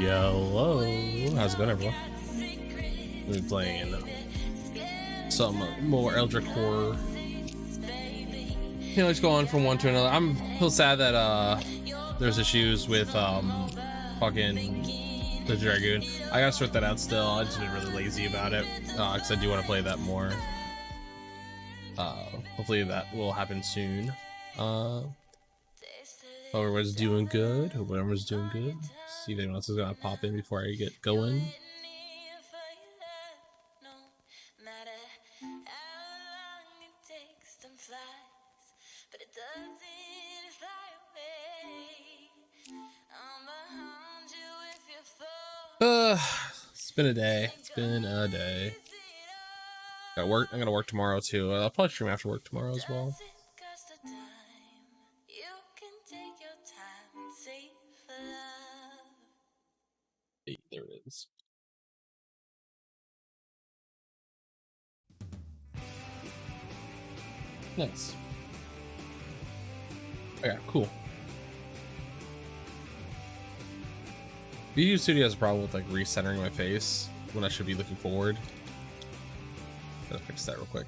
Hello, how's it going, everyone? We'll be playing some more Eldrich horror. You know, just go on from one to another. I'm a little sad that there's issues with fucking the Dragoon. I gotta sort that out still. I just been really lazy about it because I do want to play that more. Hopefully that will happen soon. Hope everyone's doing good. Hope everyone's doing good. See if anyone else is gonna pop in before I get going. It's been a day. It's been a day. Got work. I'm gonna work tomorrow too. I'll probably stream after work tomorrow as well. Hey, there it is. Nice. Okay, cool. YouTube Studio has a problem with like recentering my face when I should be looking forward. Gotta fix that real quick.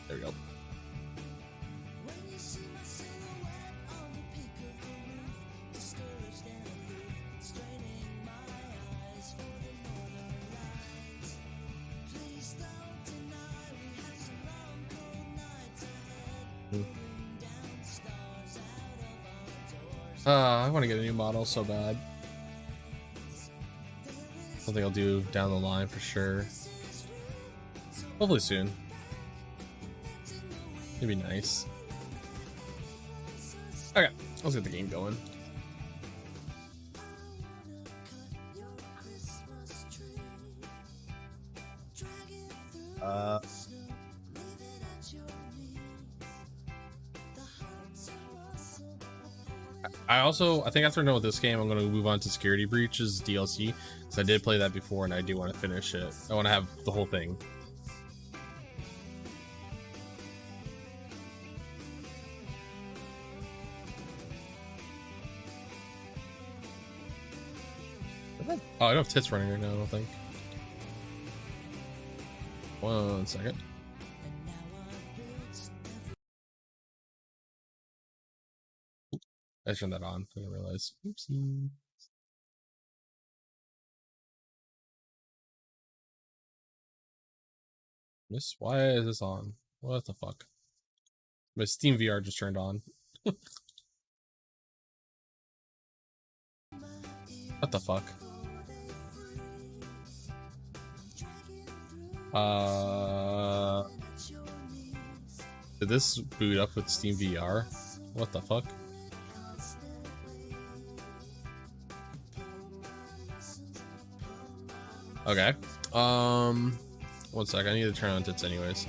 There we go. I want to get a new model so bad. Something I'll do down the line for sure. Hopefully soon. It'd be nice. Okay, let's get the game going. I think after done with this game, I'm going to move on to Security Breaches DLC because I did play that before and I do want to finish it. I want to have the whole thing. Oh, I don't have tits running right now, I don't think. 1 second. I turned that on. I didn't realize. Oopsie. Why is this on? What the fuck? My Steam VR just turned on. What the fuck? Did this boot up with Steam VR? What the fuck? Okay. 1 sec. I need to turn on tits anyways.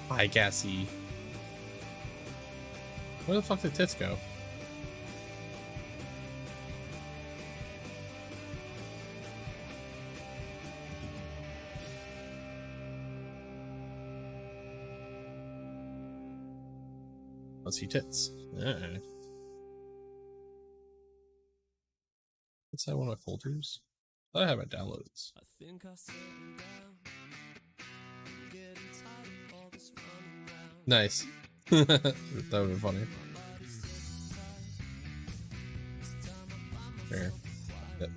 Hi, Cassie. Where the fuck did tits go? Let's see tits. Alright. Let's have one of my folders. I have my downloads. I think I said nice. That would be funny. Here. Yep.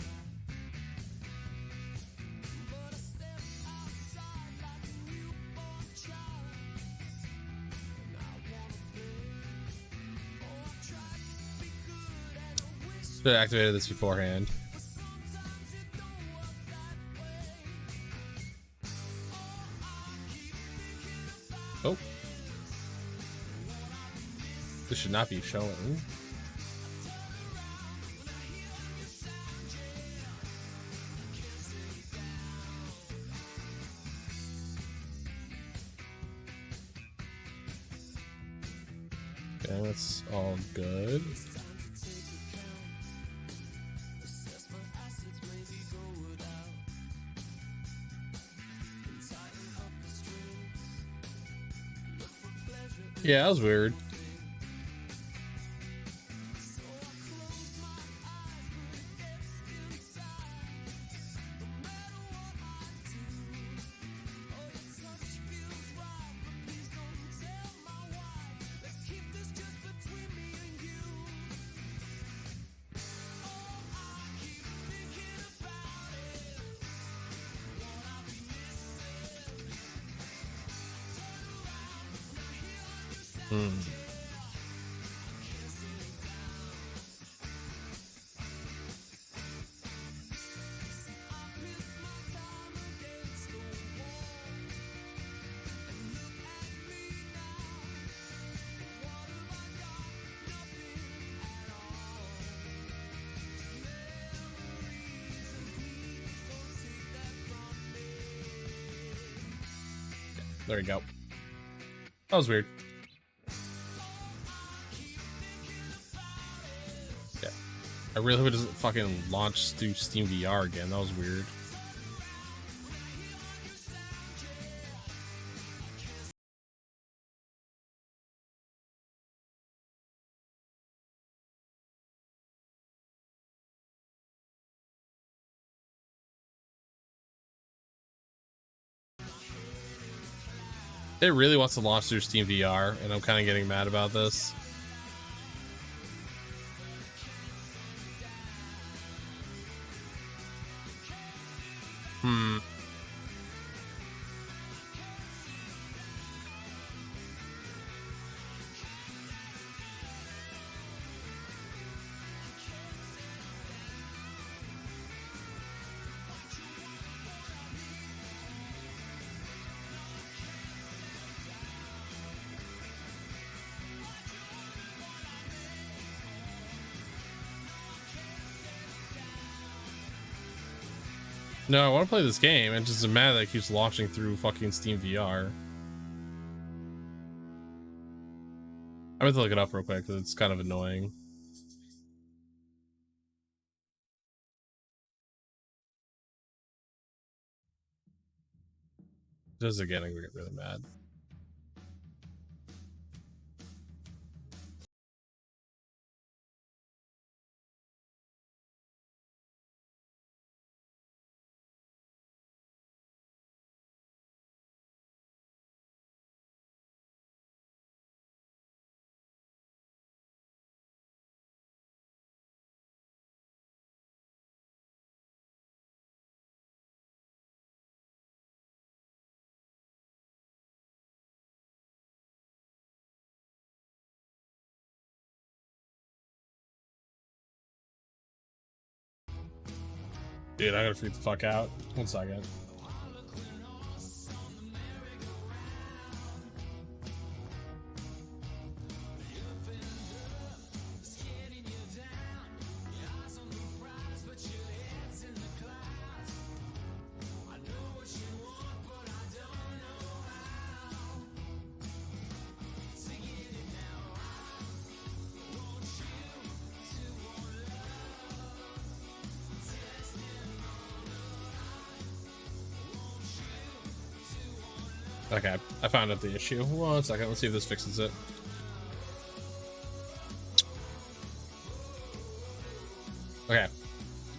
Should have activated this beforehand. Oh. This should not be showing. everything. That's all good. Yeah, that was weird. There we go. That was weird. Yeah. I really hope it doesn't fucking launch through Steam VR again. That was weird. It really wants to launch through Steam VR, and I'm kind of getting mad about this. No, I want to play this game. It's just mad that it keeps launching through fucking Steam VR. I'm going to look it up real quick because it's kind of annoying. This is getting really mad. Dude, I gotta freak the fuck out. 1 second. Okay, I found out the issue. 1 second, let's see if this fixes it. Okay,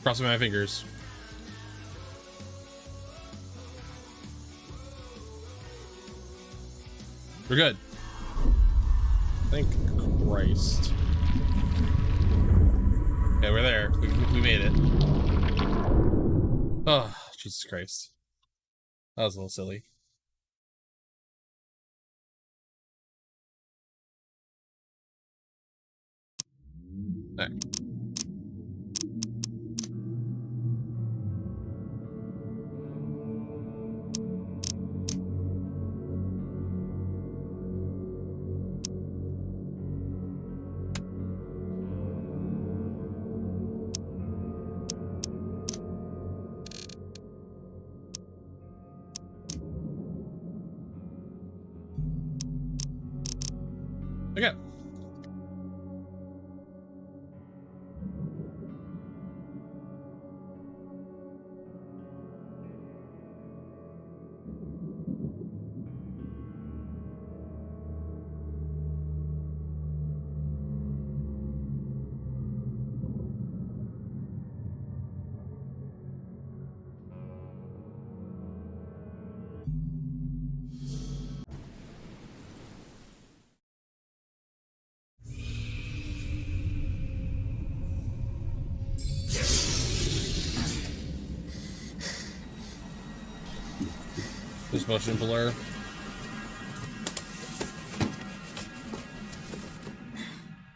crossing my fingers. We're good. Thank Christ. Okay, we're there. We made it. Oh, Jesus Christ. That was a little silly. All right. Okay. Just motion blur.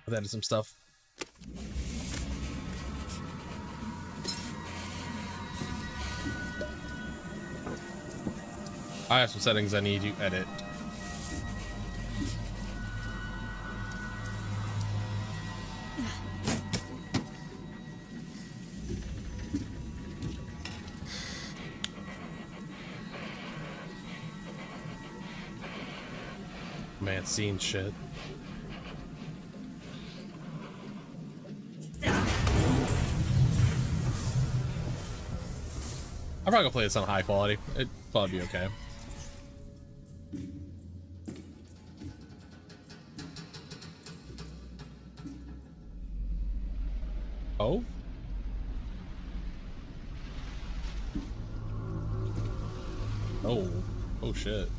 That is some stuff. I have some settings I need to edit. Man, seeing shit. I'm probably gonna play this on high quality. It'd probably be okay. Oh? Oh. Oh shit.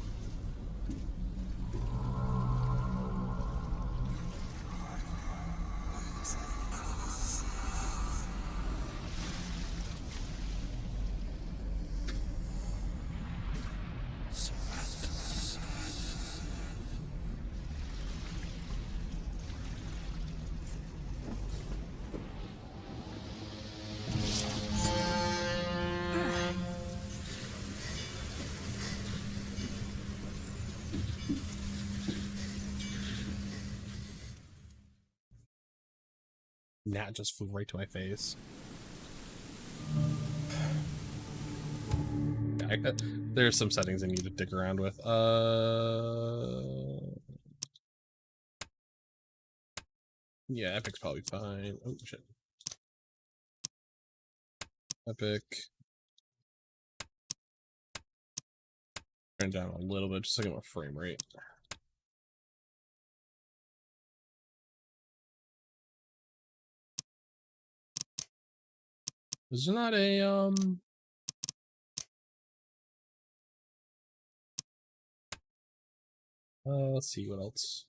Gnat just flew right to my face. There's some settings I need to dick around with. Yeah, Epic's probably fine. Oh shit. Epic. Turn down a little bit just to get my frame rate. Is there not a let's see what else.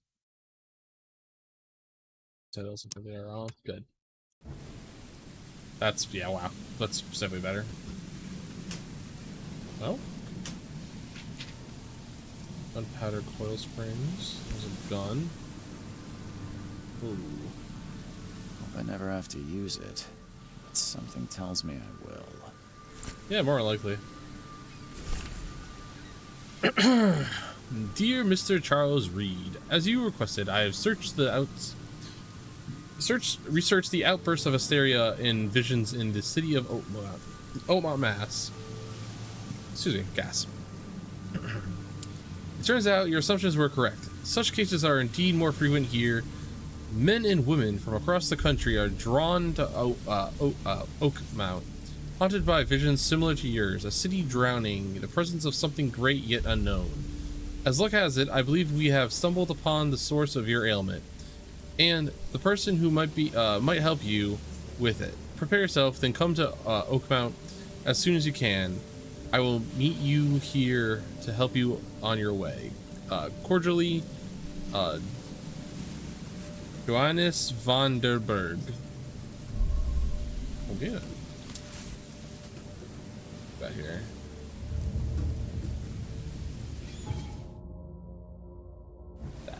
Titles if they are on. Good. That's yeah, wow. That's definitely better. Oh. Gunpowder coil springs. There's a gun. Ooh. Hope I never have to use it. But something tells me I will. Yeah, more likely. Dear Mr. Charles Reed, as you requested, I have researched the outburst of hysteria in visions in the city of Oakmont, Mass. Excuse me, gas. It turns out your assumptions were correct. Such cases are indeed more frequent here. Men and women from across the country are drawn to Oakmont, haunted by visions similar to yours, a city drowning, the presence of something great yet unknown. As luck has it, I believe we have stumbled upon the source of your ailment, and the person who might help you with it. Prepare yourself, then come to Oakmont as soon as you can. I will meet you here to help you on your way. Cordially, Johannes van der Berg. Oh, yeah. Got here. That.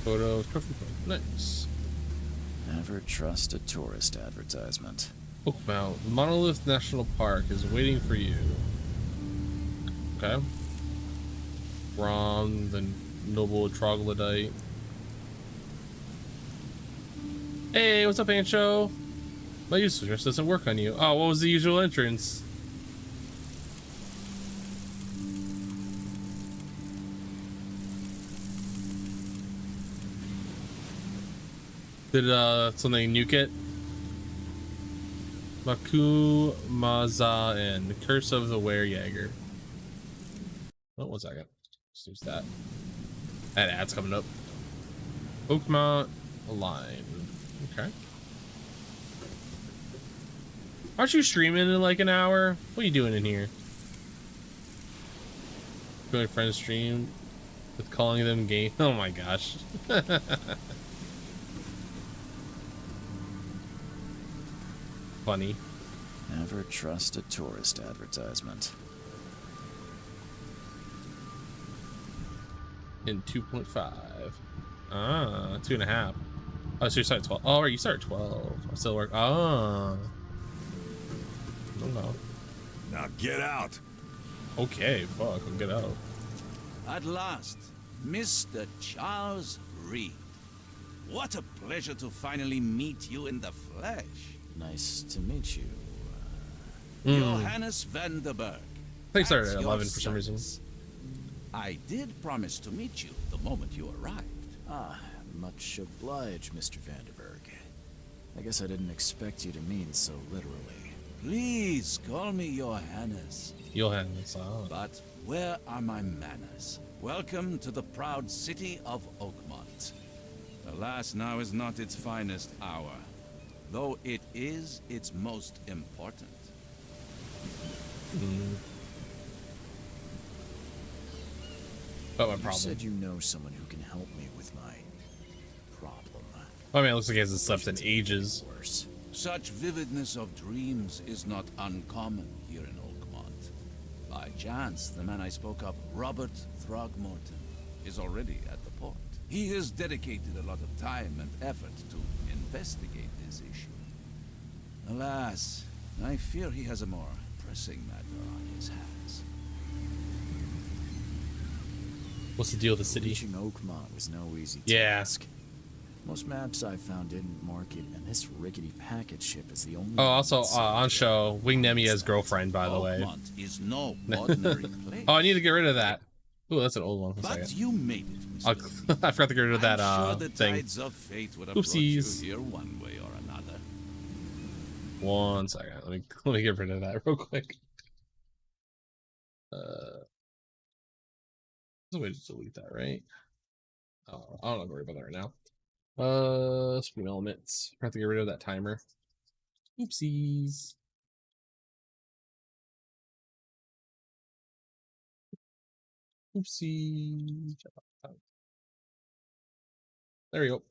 Photo, trophy point. Nice. Never trust a tourist advertisement. Oakmont Monolith National Park is waiting for you. Okay. Rom, the noble troglodyte. Hey, what's up, Ancho? My user address doesn't work on you. Oh, what was the usual entrance? Did something nuke it? Maku Maza and Curse of the Were-Jaeger. Oh, 1 second. Let's use that. That ad's coming up. Oakmont Line. Okay. Aren't you streaming in like an hour? What are you doing in here? Join friend stream. With calling them game. Oh my gosh. Funny. Never trust a tourist advertisement. In 2.5. Ah, 2.5. Oh, so you start at 12. Oh, you start at 12. I still work. Oh. No. Now get out. Okay, fuck. I'll get out. At last, Mr. Charles Reed. What a pleasure to finally meet you in the flesh. Nice to meet you. Johannes van der Berg. I think it started at 11 for some reason. I did promise to meet you the moment you arrived. Ah, much obliged, Mr. Vanderberg. I guess I didn't expect you to mean so literally. Please call me Johannes. Johannes. Oh. But where are my manners? Welcome to the proud city of Oakmont. Alas, now is not its finest hour, though it is its most important. But my You problem. said you know someone who can help me with my problem. I mean, it looks like he hasn't slept in ages. Worse. Such vividness of dreams is not uncommon here in Oakmont. By chance, the man I spoke of, Robert Throgmorton, is already at the port. He has dedicated a lot of time and effort to investigate this issue. Alas, I fear he has a more pressing matter on his hands. What's the deal with the city? Reaching Oakmont was no easy Yeah. task. Most maps I found didn't mark it, and this rickety packet ship is the only Oh, one also that said on show, Wing Nemia's girlfriend, by the way. Oakmont is no ordinary place. Oh, I need to get rid of that. Ooh, that's an old one. One But second. you made it, I'll, Mr. I forgot to get rid of that I'm sure the thing. tides of fate would have brought you Oopsies. here one way or another. 1 second. Let me get rid of that real quick. There's a way to delete that, right? Oh, I don't have to worry about that right now. Stream elements. I have to get rid of that timer. Oopsies. Oopsie. There we go.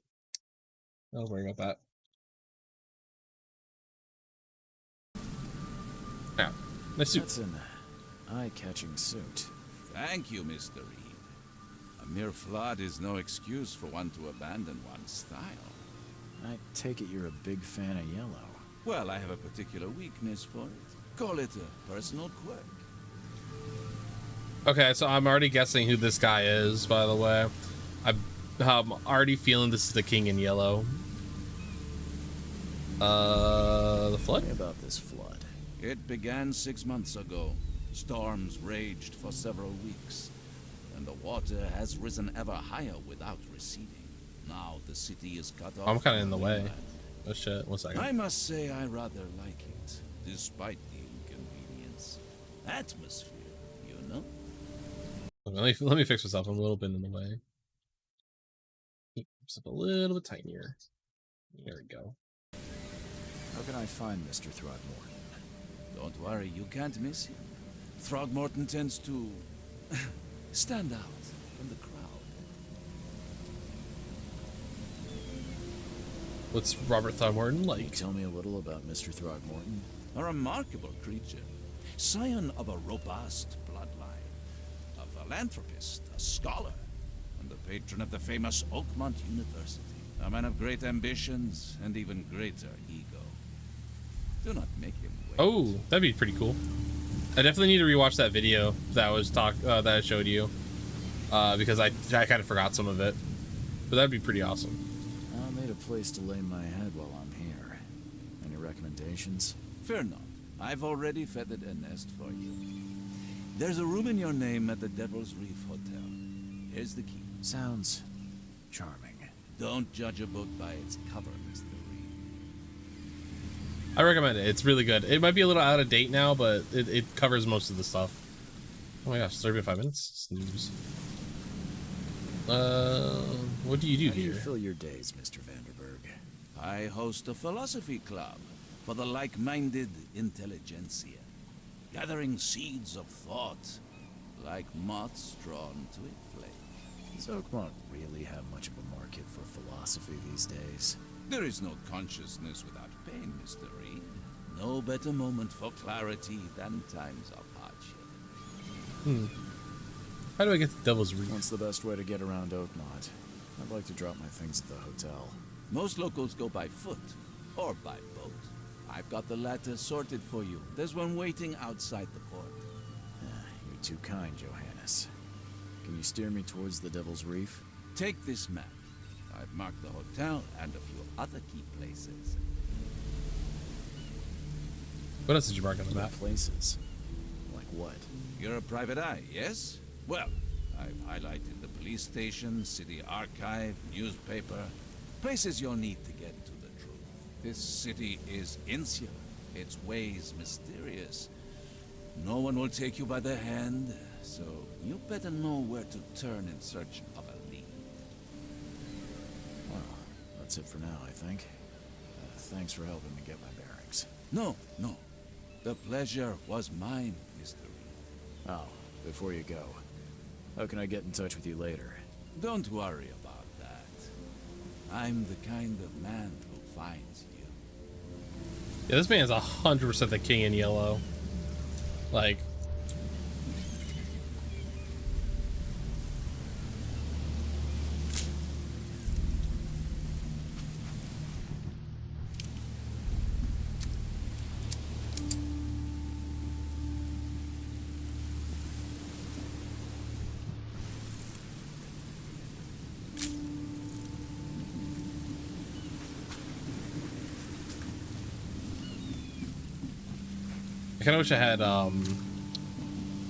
Don't worry about that. Yeah. Nice suit. That's an eye-catching suit. Thank you, Mr. Reed. A mere flood is no excuse for one to abandon one's style. I take it you're a big fan of yellow. Well, I have a particular weakness for it. Call it a personal quirk. Okay, so I'm already guessing who this guy is, by the way. I'm already feeling this is the king in yellow. The flood? Tell me about this flood. It began 6 months ago. Storms raged for several weeks, and the water has risen ever higher without receding. Now the city is cut off. I'm kind of in the from way. mainland. Oh shit, 1 second. I must say I rather like it, despite the inconvenience. Atmosphere, you know? Let me fix myself. I'm a little bit in the way. Keep myself a little bit tinier. There we go. How can I find Mr. Throgmorton? Don't worry, you can't miss him. Throgmorton tends to stand out from the crowd. What's Robert Throgmorton Can you like? tell me a little about Mr. Throgmorton? A remarkable creature, scion of a robust bloodline, a philanthropist, a scholar, and the patron of the famous Oakmont University. A man of great ambitions and even greater ego. Do not make him wait. Oh, that'd be pretty cool. I definitely need to rewatch that video that was that I showed you, because I kind of forgot some of it. But that'd be pretty awesome. I made a place to lay my head while I'm here. Any recommendations? Fear not. I've already feathered a nest for you. There's a room in your name at the Devil's Reef Hotel. Here's the key. Sounds charming. Don't judge a book by its cover, Mr. Reed. I recommend it. It's really good. It might be a little out of date now, but it covers most of the stuff. Oh my gosh, 35 minutes? Snooze. What do you do How do you here? fill your days, Mr. Vanderberg? I host a philosophy club for the like-minded intelligentsia, gathering seeds of thought like moths drawn to a flame. Does Oakmont really have much of a market for philosophy these days? There is no consciousness without pain, Mr. Reed. No better moment for clarity than times of hardship. How do I get to Devil's Reef? What's the best way to get around Oakmont? I'd like to drop my things at the hotel. Most locals go by foot or by boat. I've got the latter sorted for you. There's one waiting outside the port. You're too kind, Johannes. Can you steer me towards the Devil's Reef? Take this map. I've marked the hotel and a few other key places. What else did you mark on the map? Places? Like what? You're a private eye, yes? Well, I've highlighted the police station, city archive, newspaper, places you'll need to get to the truth. This city is insular, its ways mysterious. No one will take you by the hand, so you better know where to turn in search of a lead. Well, that's it for now, I think. Thanks for helping me get my bearings. No. The pleasure was mine, Mr. Reed. Oh, before you go, how can I get in touch with you later? Don't worry about that. I'm the kind of man who finds you. Yeah, this man's 100% the king in yellow. Like, I kind of wish I had, I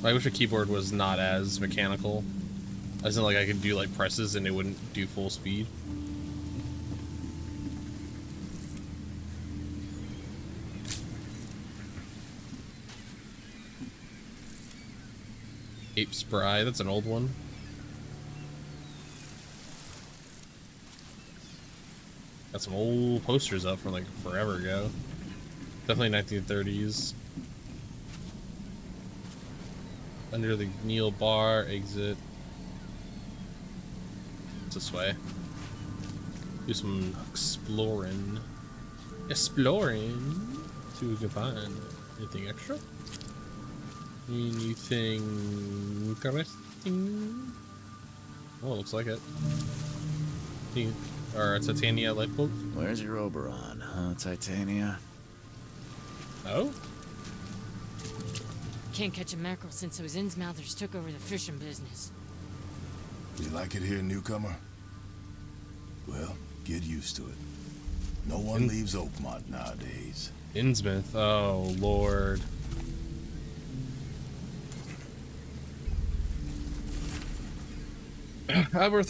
wish a keyboard was not as mechanical. As in, like, I could do, like, presses and it wouldn't do full speed. Ape Spry, that's an old one. Got some old posters up from, like, forever ago. Definitely 1930s. Under the Neil Bar, exit. It's this way. Do some exploring. Exploring. See what we can find. Anything extra? Anything interesting? Oh, looks like it. Or a Titania lifeboat. Where's your Oberon, huh, Titania? Oh? Can't catch a mackerel since those Innsmouthers took over the fishing business. You like it here, newcomer? Well, get used to it. No one leaves Oakmont nowadays. Innsmouth. Oh, Lord. Albert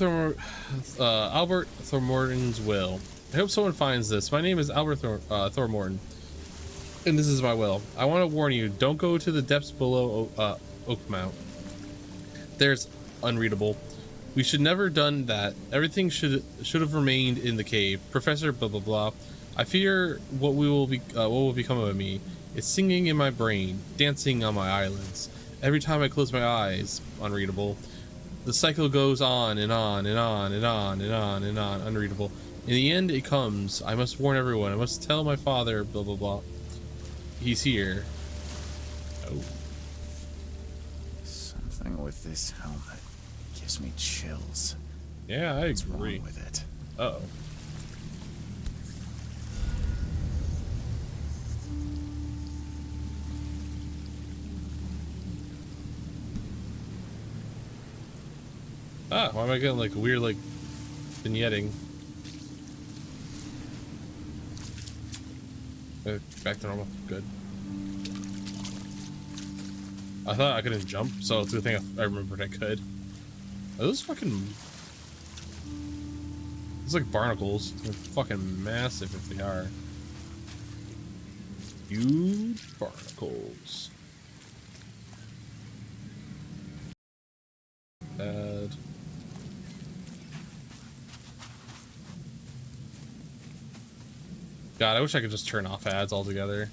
Thormorton's will. I hope someone finds this. My name is Albert Thormorton, and this is my will. I want to warn you, don't go to the depths below Oakmont. There's unreadable. We should never done that. Everything should have remained in the cave. Professor blah blah blah. I fear what will become of me. It's singing in my brain, dancing on my eyelids. Every time I close my eyes, unreadable. The cycle goes on and on and on and on and on and on, unreadable. In the end, it comes. I must warn everyone. I must tell my father, blah, blah, blah. He's here. Oh. Something with this helmet gives me chills. Yeah, I What's agree. wrong with it? Uh-oh. Ah, why am I getting like weird, like, vignetting? Back to normal. Good. I thought I couldn't jump, so it's a good thing I remembered I could. Are those fucking... It's like barnacles. They're fucking massive if they are. Huge barnacles. Bad. God, I wish I could just turn off ads altogether.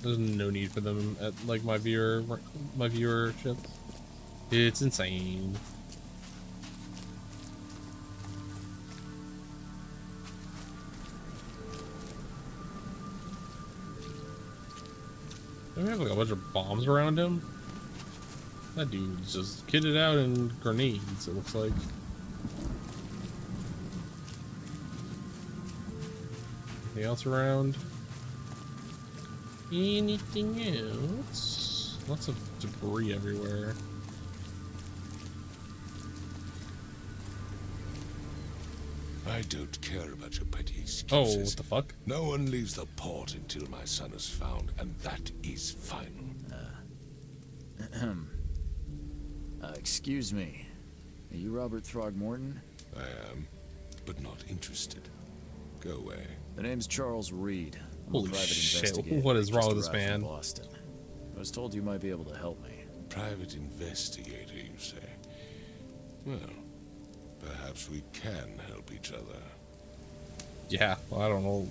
There's no need for them at like my viewership. It's insane. we have like a bunch of bombs around him? That dude's just kitted out in grenades, it looks like. Anything else around? Anything else? Lots of debris everywhere. I don't care about your petty excuses. Oh, what the fuck? No one leaves the port until my son is found, and that is final. Excuse me. Are you Robert Throgmorton? I am, but not interested. Go away. The name's Charles Reed. I'm Holy a private shit, investigator. what is wrong with Just this arrived from man? Boston. I was told you might be able to help me. Private investigator, you say? Well, perhaps we can help each other. Yeah, well, I don't know.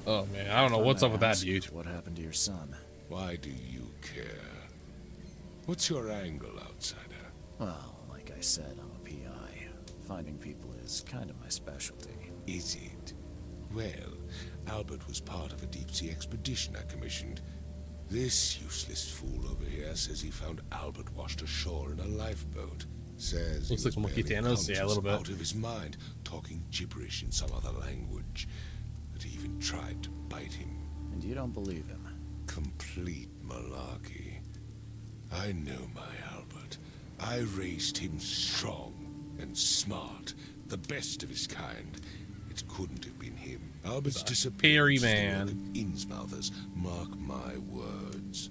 Oh man, I don't know what's up with that dude. What happened to your son? Why do you care? What's your angle, outsider? Well, like I said, I'm a PI. Finding people is kind of my specialty. Is it? Well, Albert was part of a deep-sea expedition I commissioned. This useless fool over here says he found Albert washed ashore in a lifeboat. Says Looks he like was Monkey barely Thanos, yeah, a little conscious, bit. out of his mind, talking gibberish in some other language. That he even tried to bite him. And you don't believe him? Complete malarkey. I know my Albert. I raised him strong and smart, the best of his kind. It couldn't have been him. Albert's disappearance is the man. work of Innsmouthers. Mark my words.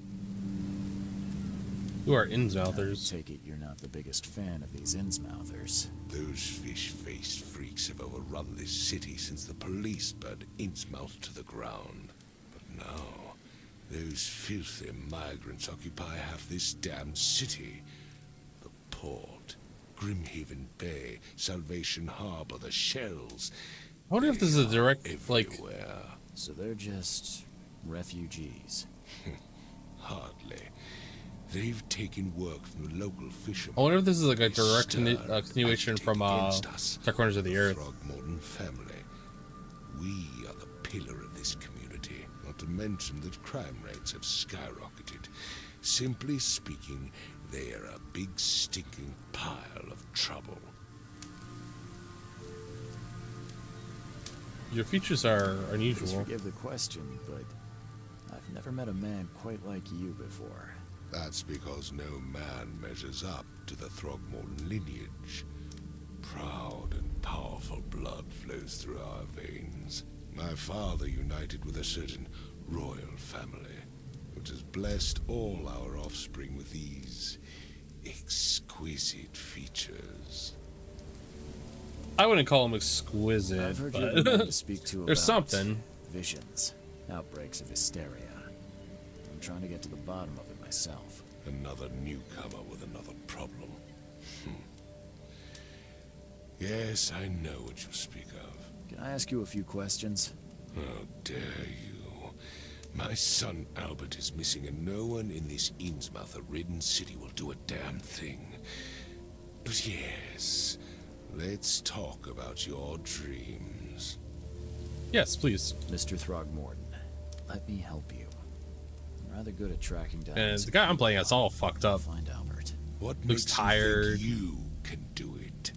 Who are I Innsmouthers? take it you're not the biggest fan of these Innsmouthers. Those fish-faced freaks have overrun this city since the police burned Innsmouth to the ground. But now, those filthy migrants occupy half this damned city. The port, Grimhaven Bay, Salvation Harbor, the shells. I wonder if this is a direct, like, Everywhere. So they're just refugees. Hardly. They've taken work from the local fishermen. I wonder if this is like a direct Stern, continuation from against us, Dark Corners of the Earth. Throgmorton family. We are the pillar of this community. Not to mention that crime rates have skyrocketed. Simply speaking, they are a big stinking pile of trouble. Your features are Please unusual. forgive the question, but I've never met a man quite like you before. That's because no man measures up to the Throgmorton lineage. Proud and powerful blood flows through our veins. My father united with a certain royal family, which has blessed all our offspring with these exquisite features. I wouldn't call them exquisite, I've heard you're the man to but speak to there's about something. visions, outbreaks of hysteria. I'm trying to get to the bottom of it myself. Another newcomer with another problem. Yes, I know what you speak of. Can I ask you a few questions? How dare you? My son Albert is missing, and no one in this Innsmouth-ridden city will do a damn thing. But yes, let's talk about your dreams. Yes, please. Mr. Throgmorton, let me help you. I'm rather good at tracking down... And this the guy I'm playing is all fucked up. Find Albert. What Looks makes tired. you think you can do it?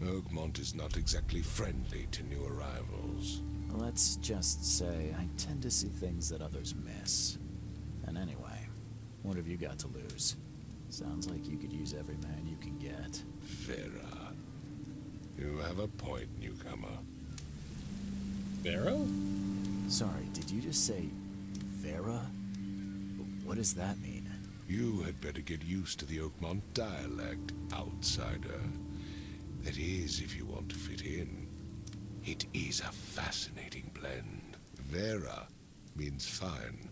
Oakmont is not exactly friendly to new arrivals. Let's just say I tend to see things that others miss. And anyway, what have you got to lose? Sounds like you could use every man you can get. Vera, you have a point, newcomer. Barrow? Sorry, did you just say Vera? What does that mean? You had better get used to the Oakmont dialect, outsider. That is, if you want to fit in. It is a fascinating blend. Vera means fine.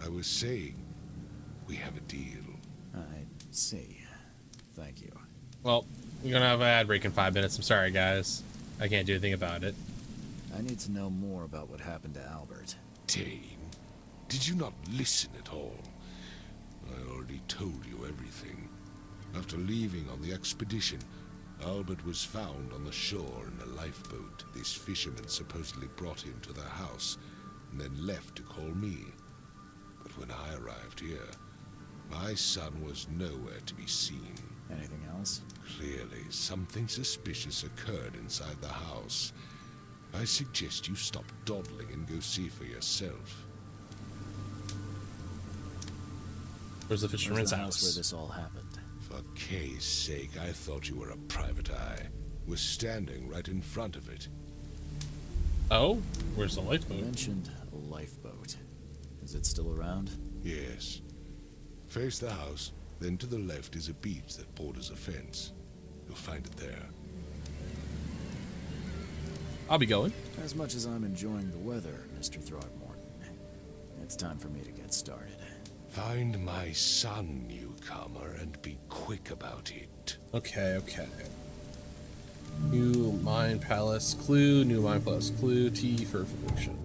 I was saying, we have a deal. I see. Thank you. Well, we're gonna have an ad break in 5 minutes. I'm sorry, guys. I can't do anything about it. I need to know more about what happened to Albert. Dane, did you not listen at all? I already told you everything. After leaving on the expedition, Albert was found on the shore in a lifeboat. This fisherman supposedly brought him to their house. and then left to call me. But when I arrived here, my son was nowhere to be seen. Anything else? Clearly, something suspicious occurred inside the house. I suggest you stop dawdling and go see for yourself. Where's the fisherman's the house? where this all happened? For Kay's sake, I thought you were a private eye. We're standing right in front of it. Oh, where's the You lifeboat? mentioned a lifeboat. Is it still around? Yes. Face the house, then to the left is a beach that borders a fence. You'll find it there. I'll be going. As much as I'm enjoying the weather, Mr. Throgmorton, it's time for me to get started. Find my son, newcomer, and be quick about it. Okay. New Mine Palace clue, New Mine Palace clue, T for information.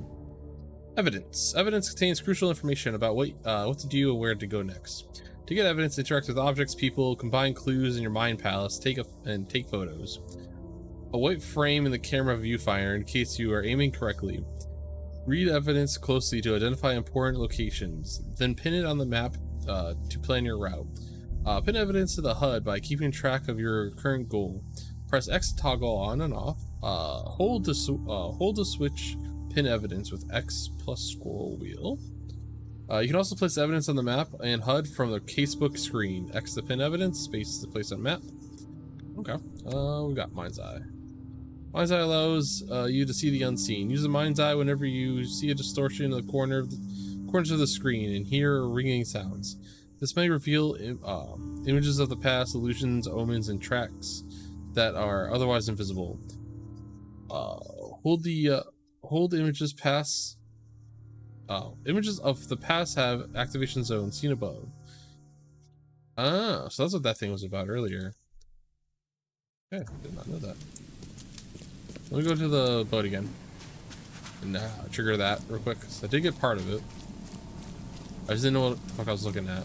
Evidence. Evidence contains crucial information about what to do and where to go next. To get evidence, interact with objects, people, combine clues in your Mine Palace, take photos. A white frame in the camera viewfinder indicates you are aiming correctly. Read evidence closely to identify important locations, then pin it on the map to plan your route. Pin evidence to the HUD by keeping track of your current goal. Press X to toggle on and off. Hold to switch pin evidence with X plus scroll wheel. You can also place evidence on the map and HUD from the casebook screen. X to pin evidence, space to place on map. Okay. We got Mind's Eye. Mind's Eye allows you to see the unseen. Use the Mind's Eye whenever you see a distortion in the corners of the screen and hear ringing sounds. This may reveal images of the past, illusions, omens, and tracks that are otherwise invisible. Hold images past. Images of the past have activation zones seen above. Ah, so that's what that thing was about earlier. Okay, did not know that. Let me go to the boat again and trigger that real quick. So I did get part of it. I just didn't know what the fuck I was looking at.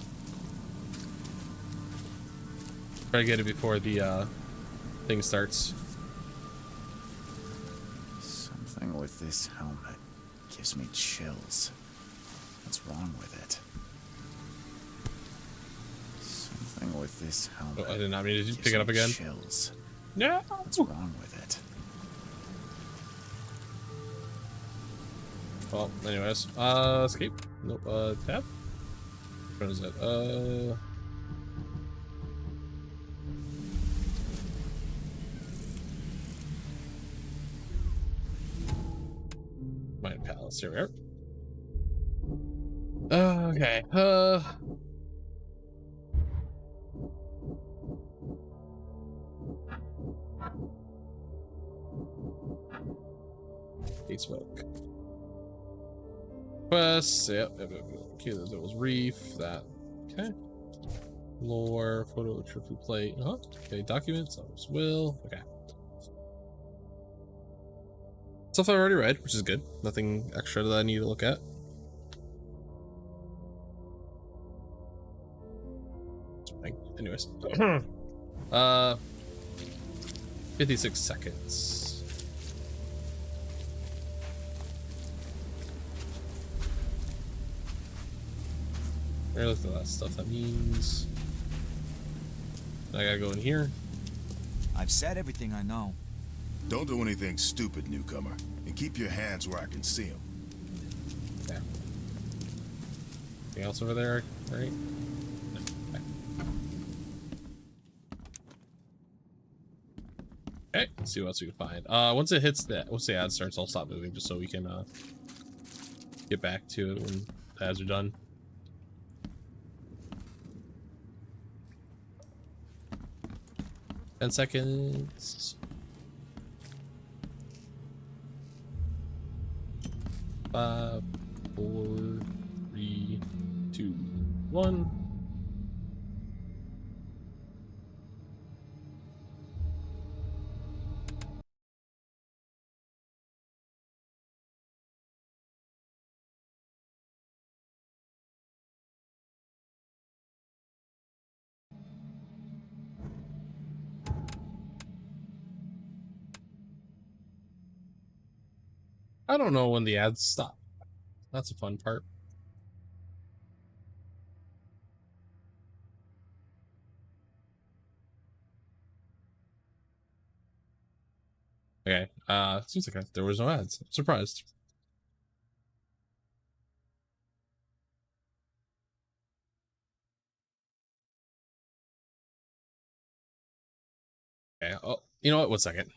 Try to get it before the thing starts. Something with this helmet gives me chills. What's wrong with it? Something with this helmet. Oh, I did not mean to gives pick it up me again. Chills. No. What's wrong with it? Well, anyways, escape. Nope. Tab. What is it? Mine Palace. Here we are. Okay. Facebook. Quests. Yep. Okay, there was Reef. That. Okay. Lore. Photo. Trophy plate. Huh? Okay. Documents. Others will. Okay. Stuff I already read, which is good. Nothing extra that I need to look at. Anyways. 56 seconds. I looked at that stuff. That means I gotta go in here. I've said everything I know. Don't do anything stupid, newcomer, and keep your hands where I can see them. Yeah. Anything else over there? Right? No. Okay. Okay, let's see what else we can find. Once it hits that, once the ad starts, I'll stop moving just so we can get back to it when the ads are done. Ten seconds. 5, 4, 3, 2, 1. I don't know when the ads stop. That's a fun part. Okay. Seems like there was no ads. I'm surprised. Okay. Oh, you know what? 1 second.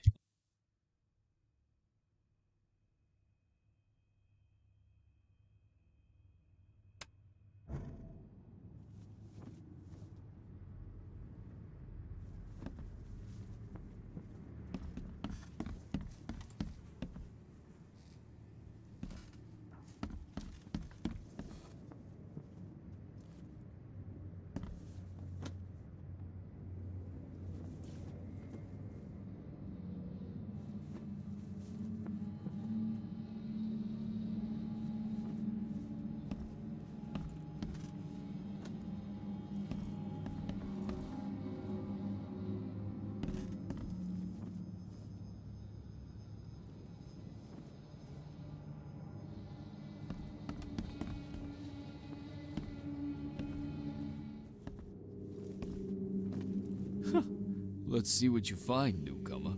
Let's see what you find, newcomer.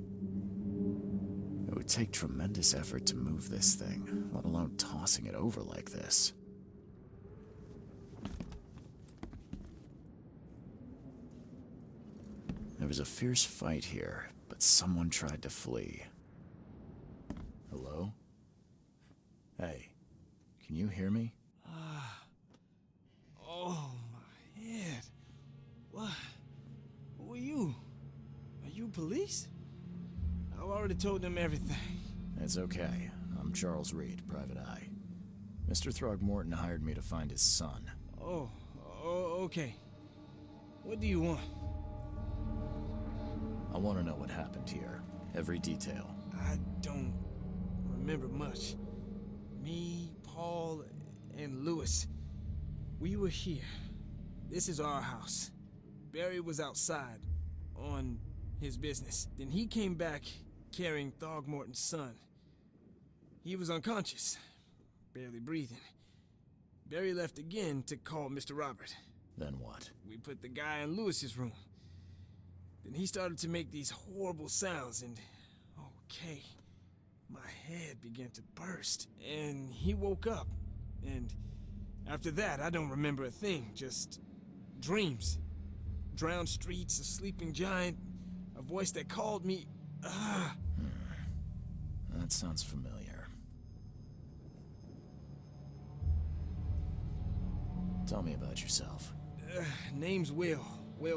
It would take tremendous effort to move this thing, let alone tossing it over like this. There was a fierce fight here, but someone tried to flee. Hello? Hey, can you hear me? Oh, my head. What? Who are you? Are you police? I've already told them everything. It's okay. I'm Charles Reed, Private Eye. Mr. Throgmorton hired me to find his son. Oh, okay. What do you want? I want to know what happened here. Every detail. I don't remember much. Me, Paul, and Lewis. We were here. This is our house. Barry was outside, on his business. Then he came back carrying Throgmorton's son. He was unconscious, barely breathing. Barry left again to call Mr. Robert. Then what? We put the guy in Lewis's room. Then he started to make these horrible sounds and... okay. My head began to burst, and he woke up. And after that, I don't remember a thing, just dreams. Drowned streets, a sleeping giant, a voice that called me. That sounds familiar. Tell me about yourself. Name's Will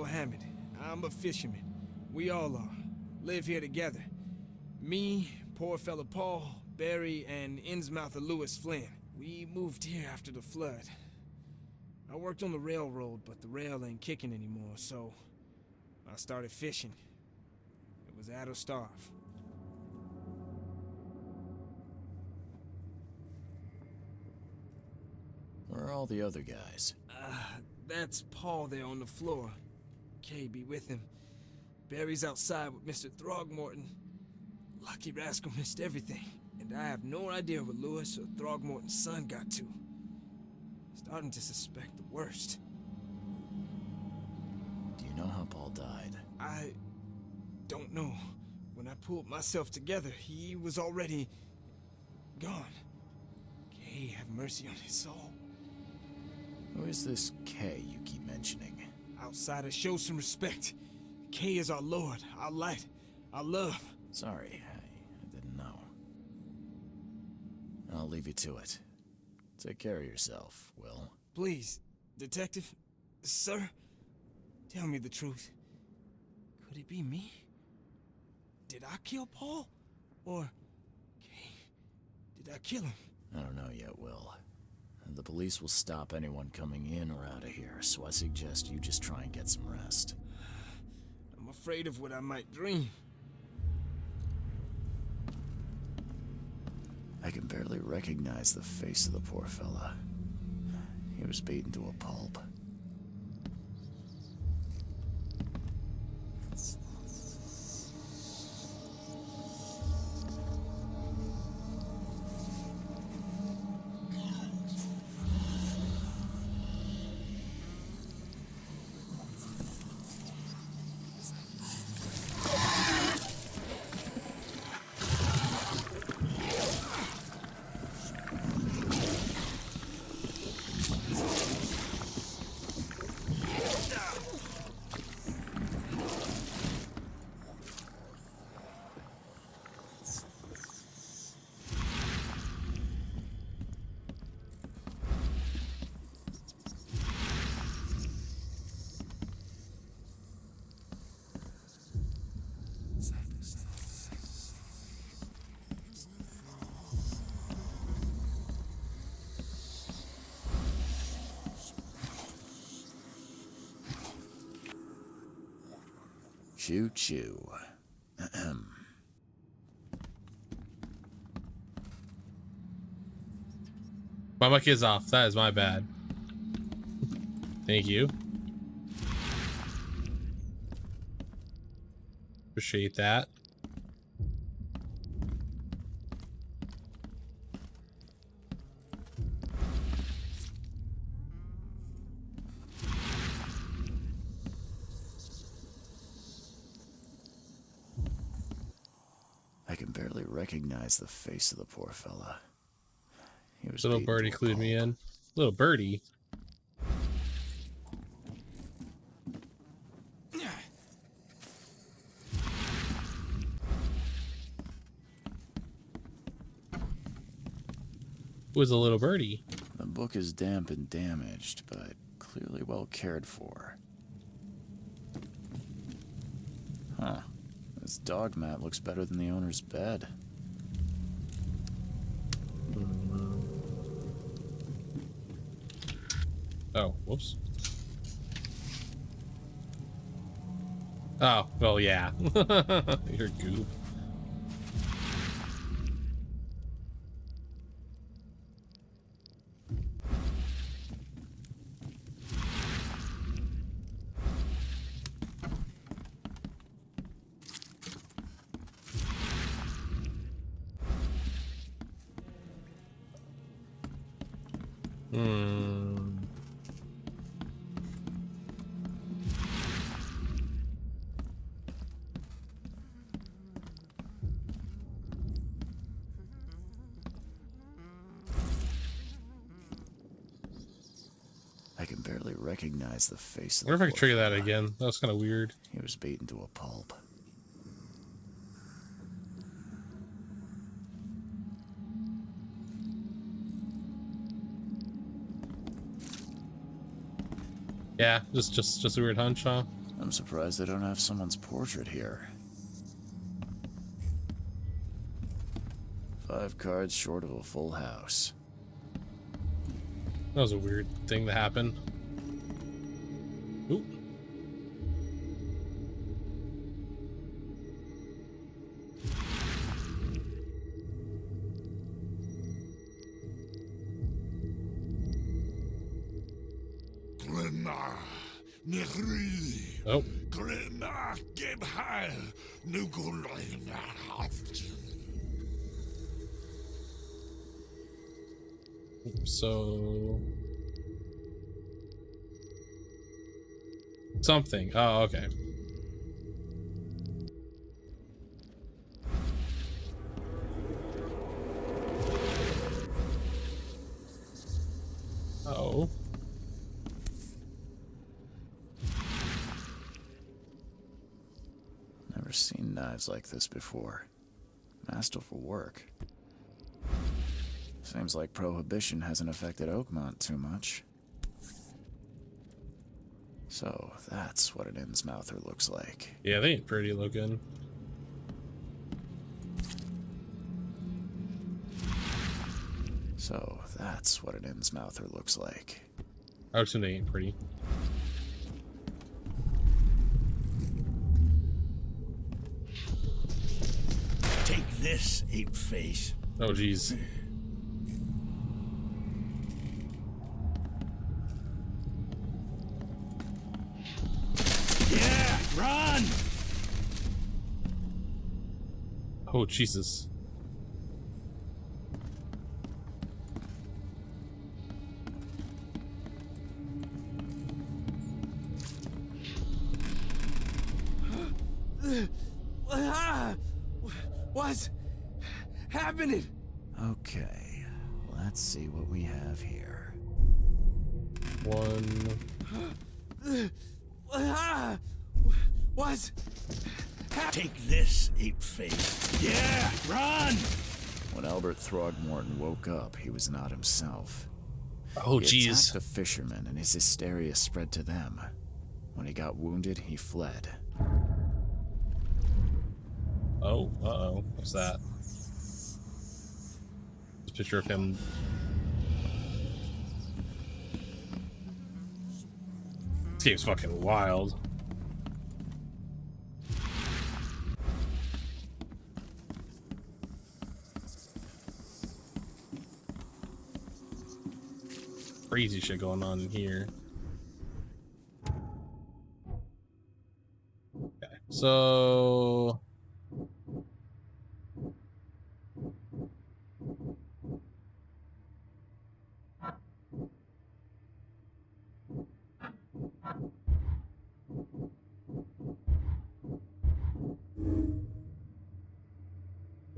Hammond. I'm a fisherman. We all are. Live here together. Me, poor fella Paul, Barry, and Innsmouther Lewis Flynn. We moved here after the flood. I worked on the railroad, but the rail ain't kicking anymore, so I started fishing. It was at or starve. Where are all the other guys? That's Paul there on the floor. Kay be with him. Barry's outside with Mr. Throgmorton. Lucky rascal missed everything, and I have no idea what Lewis or Throgmorton's son got to. Starting to suspect the worst. Do you know how Paul died? I don't know. When I pulled myself together, he was already gone. Kay have mercy on his soul. Who is this K you keep mentioning? Outsiders, show some respect. Kay is our lord, our light, our love. Sorry, I didn't know. I'll leave you to it. Take care of yourself, Will. Please, detective, sir, tell me the truth. Could it be me? Did I kill Paul? Or, Kay, did I kill him? I don't know yet, Will. The police will stop anyone coming in or out of here, so I suggest you just try and get some rest. I'm afraid of what I might dream. I can barely recognize the face of the poor fella. He was beaten to a pulp. Choo choo. My mic is off. That is my bad. Thank you. Appreciate that. I can barely recognize the face of the poor fella. He was Little beaten birdie to a clued me pulp. in. Little birdie. Who was a little birdie? The book is damp and damaged, but clearly well cared for. Huh. This dog mat looks better than the owner's bed. Oh, whoops. Oh, well, yeah. You're goop. I can barely recognize the face of I wonder the if I can poor trigger that fella. again. That was kind of weird. He was beaten to a pulp. Yeah, just a weird hunch, huh? I'm surprised they don't have someone's portrait here. 5 cards short of a full house. That was a weird thing that happened. Oop. Oh. So something. Oh, okay. Oh. Never seen knives like this before. Masterful work. Seems like prohibition hasn't affected Oakmont too much. So that's what an Innsmouther looks like. Yeah, they ain't pretty looking. So that's what an Innsmouther looks like. I would assume they ain't pretty. Take this, ape face. Oh, jeez. Yeah, run! Oh, Jesus. What's happening? Okay, let's see what we have here. One. What's Take this, ape face. Yeah, run! When Albert Throgmorton woke up, he was not himself. Oh, He attacked jeez. the fishermen, and his hysteria spread to them. When he got wounded, he fled. Oh, uh-oh. What's that? This picture of him. This game's fucking wild. crazy shit going on in here. Okay, so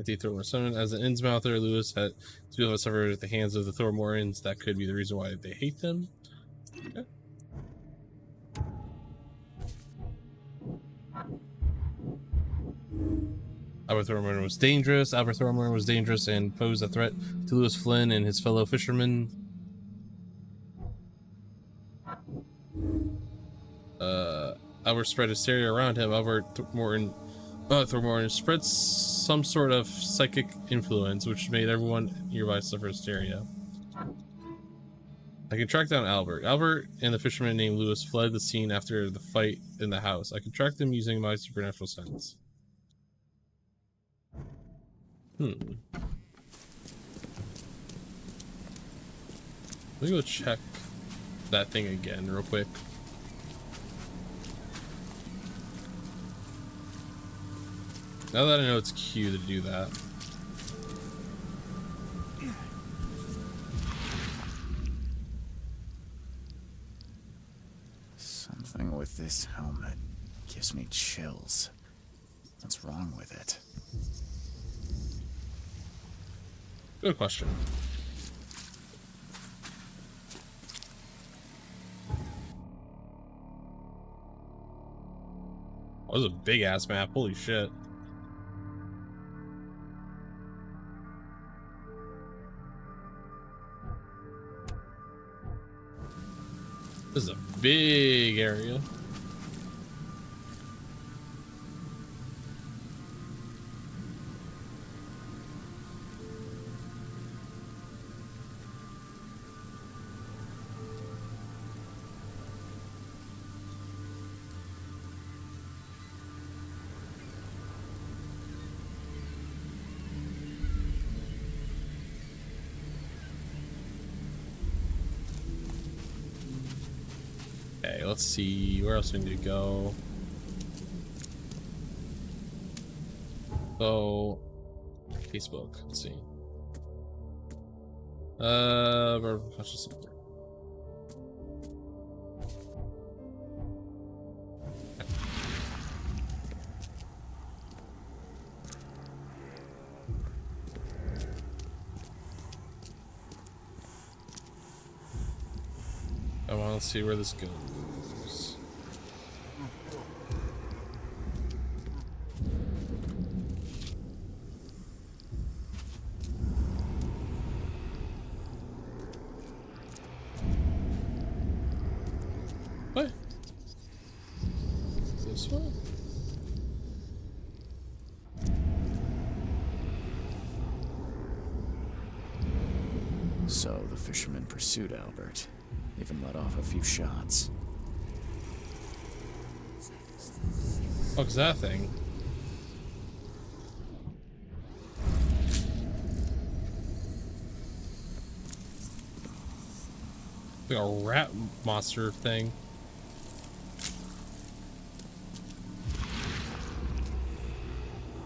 the Thormorn. As an Innsmouther, Lewis had to have suffered at the hands of the Thormorns. That could be the reason why they hate them. Okay. Albert Thormorn was dangerous. Albert Thormorn was dangerous and posed a threat to Lewis Flynn and his fellow fishermen. Albert spread hysteria around him. Albert Thormorn spread some sort of psychic influence, which made everyone nearby suffer hysteria. I can track down Albert. Albert and the fisherman named Lewis fled the scene after the fight in the house. I can track them using my supernatural sense. Let me go check that thing again real quick. Now that I know it's Q to do that. Something with this helmet gives me chills. What's wrong with it? Good question. Oh, this is a big ass map. Holy shit. This is a big area. Okay, let's see where else we need to go. So, Facebook. Let's see. Come on, let's see where this goes. What? This one? So the fisherman pursued Albert, even let off a few shots. What's that thing? Like a rat monster thing.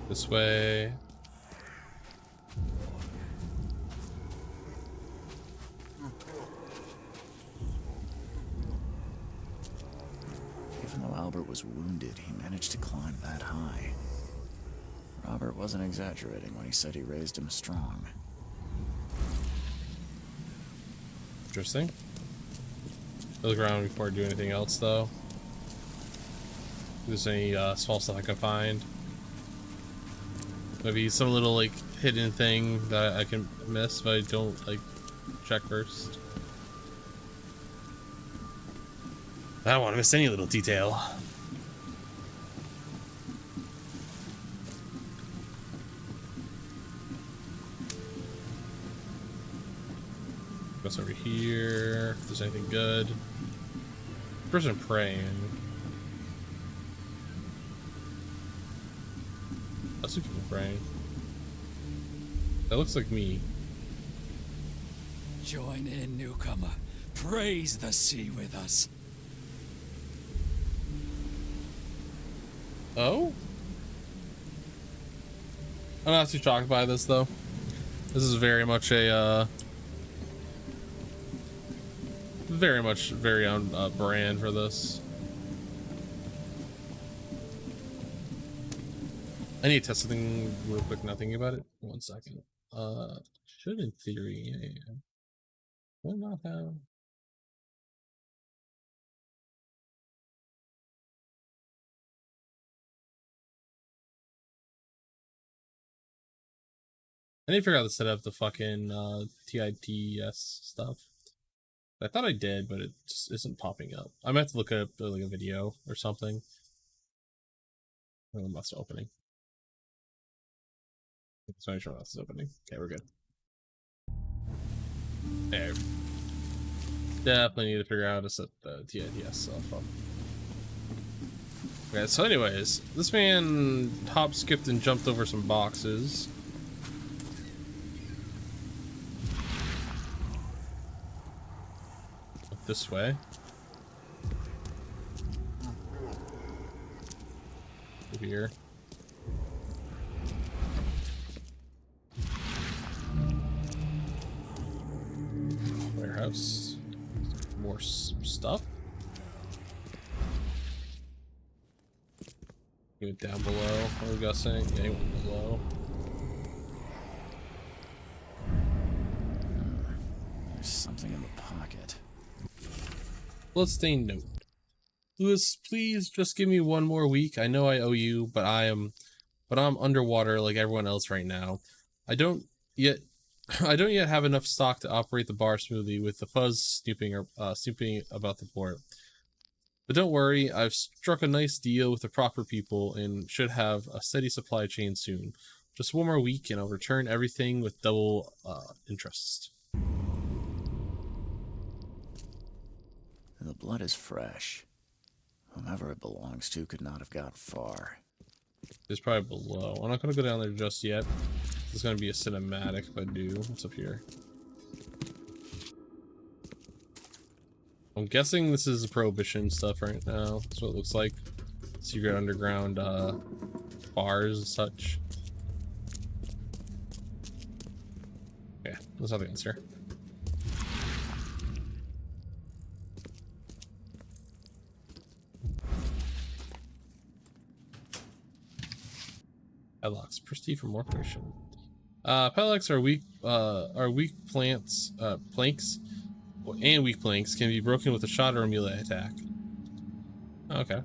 This way. Even though Albert was wounded, he managed to climb that high. Robert wasn't exaggerating when he said he raised him strong. Interesting. Look around before I do anything else, though. If there's any small stuff I can find. Maybe some little, like, hidden thing that I can miss if I don't, like, check first. I don't want to miss any little detail. What's over here? If there's anything good. Person praying. I see people praying. That looks like me. Join in, newcomer. Praise the sea with us. Oh? I'm not too shocked by this though. This is very much a very on brand for this. I need to test something real quick. Not thinking about it. 1 second. Should in theory, yeah. Will not have. I need to figure out how to set up the fucking TITS stuff. I thought I did, but it just isn't popping up. I might have to look up like a video or something. Oh, it must be opening. Let's make sure that's opening. Okay, we're good. There. Definitely need to figure out how to set the TITS stuff up. Okay, so anyways, this man hop, skipped, and jumped over some boxes. This way. Over here. Warehouse. More stuff. He went down below. I'm guessing. Yeah, he went below. There's something in the pocket. Bloodstained note. Lewis, please just give me 1 more week. I know I owe you, but I'm underwater like everyone else right now. I don't yet have enough stock to operate the bar smoothly with the fuzz snooping about the port. But don't worry, I've struck a nice deal with the proper people and should have a steady supply chain soon. Just 1 more week and I'll return everything with double interest. The blood is fresh. Whomever it belongs to could not have got far. It's probably below. I'm not gonna go down there just yet. There's gonna be a cinematic if I do. What's up here? I'm guessing this is Prohibition stuff right now. That's what it looks like. Secret underground bars and such. Yeah, there's nothing else here. Padlocks, prestige for more permission. Padlocks are weak planks, and weak planks can be broken with a shot or a melee attack. Okay.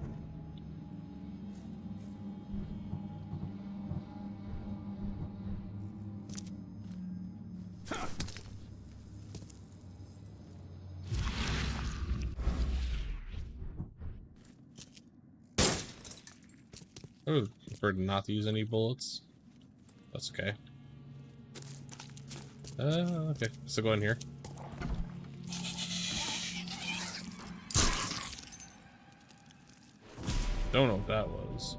I would prefer not to use any bullets. That's okay. Okay. So go in here. Don't know what that was.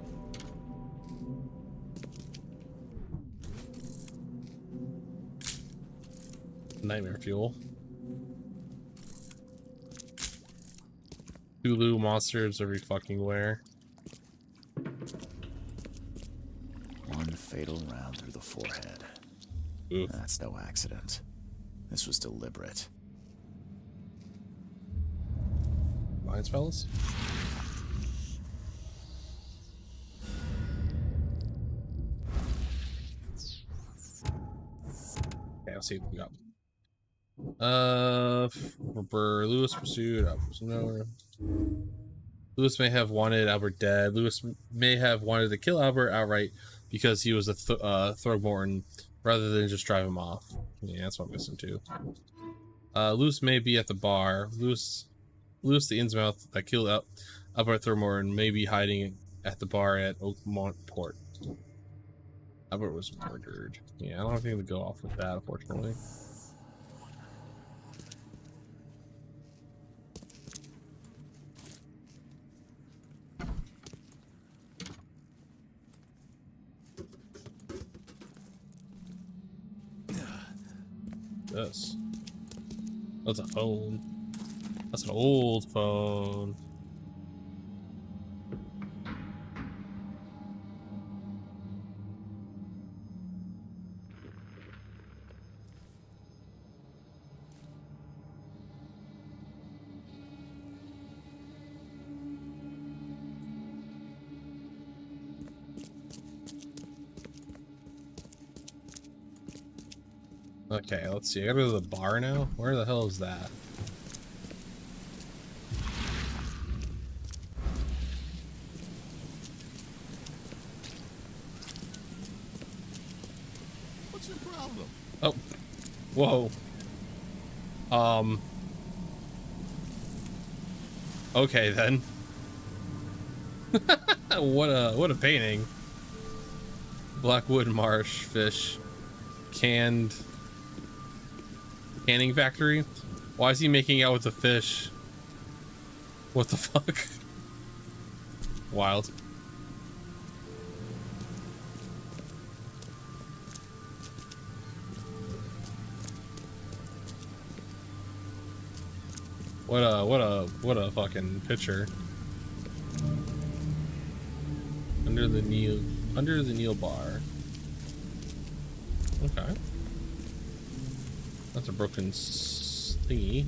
Nightmare fuel. Hulu monsters every fucking where. One fatal round through the forehead. Oof. That's no accident. This was deliberate. Mines, fellas? Okay, I'll see what we got. For Lewis pursued. No. Lewis may have wanted Albert dead. Lewis may have wanted to kill Albert outright because he was a Throgmorton rather than just drive him off. Yeah, that's what I'm guessing too. Lewis may be at the bar. Lewis the Innsmouth that killed Albert Throgmorton may be hiding at the bar at Oakmont Port. Albert was murdered. Yeah, I don't have anything to go off with that, unfortunately. This. That's a phone. That's an old phone. Okay, let's see. I gotta go to the bar now. Where the hell is that? What's your problem? Oh, whoa. Okay then. what a painting. Blackwood Marsh fish. Canning factory. Why is he making out with the fish? What the fuck? Wild. What a fucking picture. Under the Neil bar. Okay. That's a broken thingy.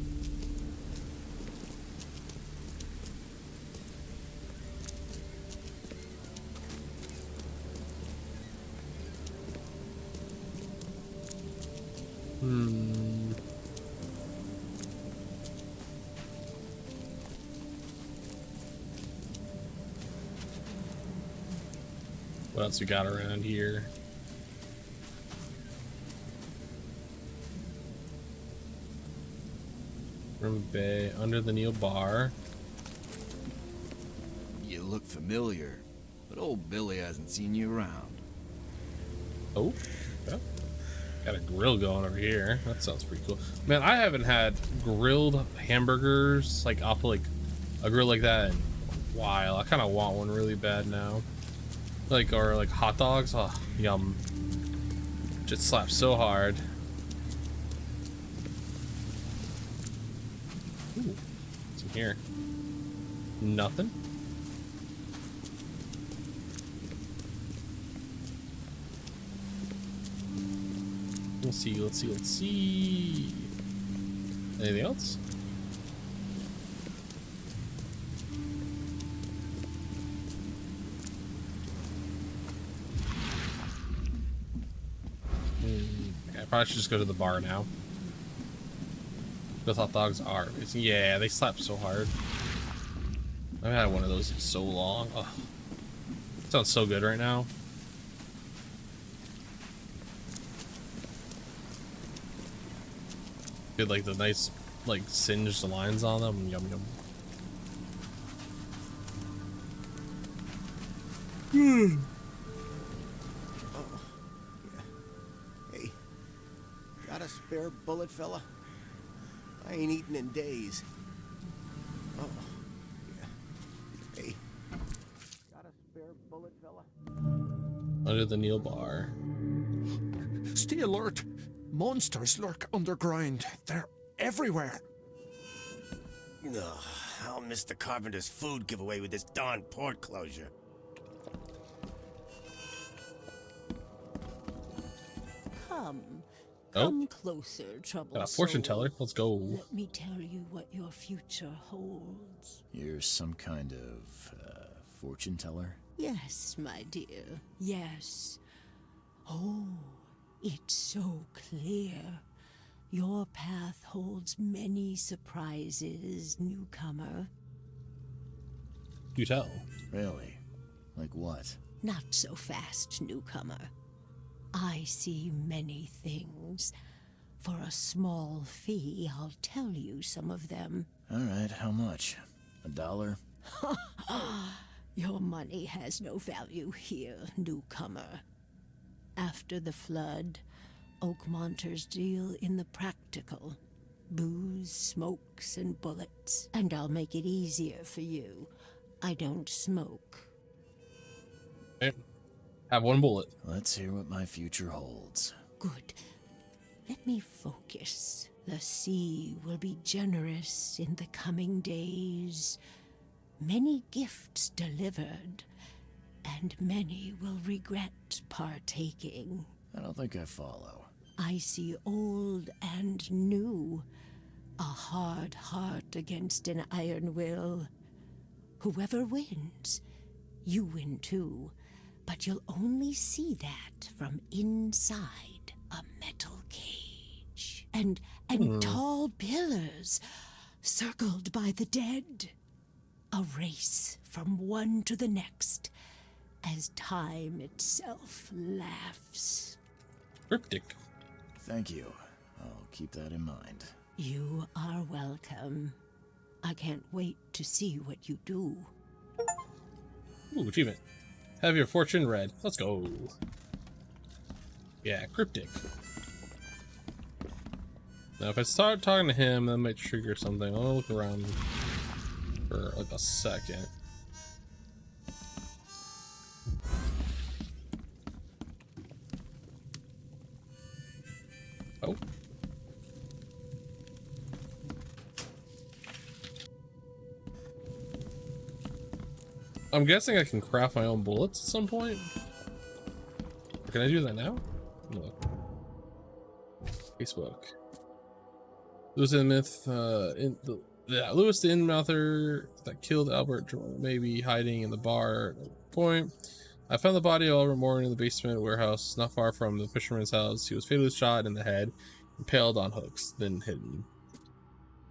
What else we got around here? Room Bay, under the Neil bar. You look familiar, but old Billy hasn't seen you around. Oh, yeah. Got a grill going over here. That sounds pretty cool. Man, I haven't had grilled hamburgers like off of like a grill like that in a while. I kind of want one really bad now. Like, or like hot dogs. Oh, yum. Just slaps so hard. Ooh, what's in here? Nothing. Let's see. Anything else? I probably should just go to the bar now. Those hot dogs are, yeah, they slap so hard. I haven't had one of those in so long. Oh, sounds so good right now. Get like the nice, like singed lines on them. Yum yum. Oh, yeah. Hey, got a spare bullet, fella? I ain't eaten in days. Oh, yeah. Hey, got a spare bullet, fella? Under the Neil bar. Stay alert. Monsters lurk underground. They're everywhere. Ugh, I'll miss the carpenter's food giveaway with this darn port closure. Come closer, troubled Got a fortune soul. teller. Let's go. Let me tell you what your future holds. You're some kind of fortune teller? Yes, my dear, yes. Oh, it's so clear. Your path holds many surprises, newcomer. You tell. Really? Like what? Not so fast, newcomer. I see many things. For a small fee, I'll tell you some of them. All right, how much? $1? Your money has no value here, newcomer. After the flood, Oakmonters deal in the practical. Booze, smokes, and bullets. And I'll make it easier for you. I don't smoke. Okay. Have one bullet. Let's hear what my future holds. Good. Let me focus. The sea will be generous in the coming days. Many gifts delivered, and many will regret partaking. I don't think I follow. I see old and new, a hard heart against an iron will. Whoever wins, you win too, but you'll only see that from inside a metal cage. And tall pillars circled by the dead. A race from one to the next as time itself laughs. Cryptic. Thank you. I'll keep that in mind. You are welcome. I can't wait to see what you do. Ooh, achievement. Have your fortune read. Let's go. Yeah, cryptic. Now, if I start talking to him, that might trigger something. I'll look around for like a second. Oh. I'm guessing I can craft my own bullets at some point. Or can I do that now? No. Facebook. Lewis the myth, Lewis the Inmouther that killed Albert may be hiding in the bar at a point. I found the body of Albert Morgan in the basement warehouse, not far from the fisherman's house. He was fatally shot in the head, impaled on hooks, then hidden.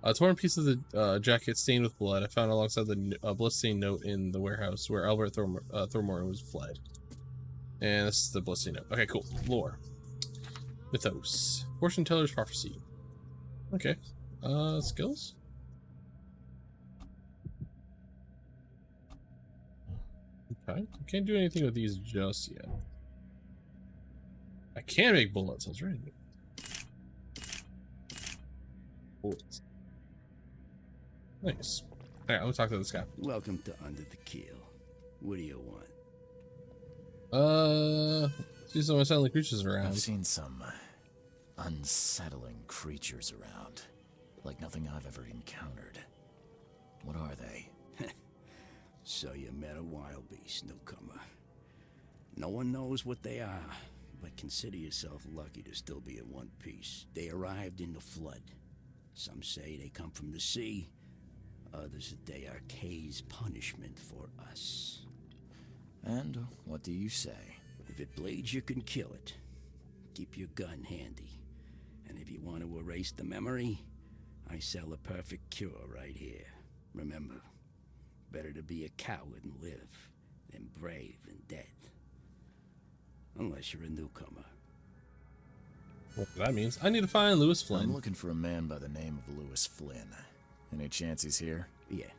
A torn piece of the jacket stained with blood I found alongside the bloodstained note in the warehouse where Albert Thormorton was fled. And this is the bloodstained note. Okay, cool. Lore. Mythos. Fortune teller's prophecy. Okay. Skills? Okay. I can't do anything with these just yet. I can make bullets. I was right. Bullets. Nice. Alright, let me talk to this guy. Welcome to Under the Keel. What do you want? See some unsettling creatures around. I've seen some unsettling creatures around. Like nothing I've ever encountered. What are they? So you met a wild beast, newcomer. No one knows what they are, but consider yourself lucky to still be in one piece. They arrived in the flood. Some say they come from the sea. Others that they are Kay's punishment for us. And what do you say? If it bleeds, you can kill it. Keep your gun handy. And if you want to erase the memory, I sell a perfect cure right here. Remember, better to be a coward and live than brave and dead. Unless you're a newcomer. What that means? I need to find Lewis Flynn. I'm looking for a man by the name of Lewis Flynn. Any chance he's here? Yeah.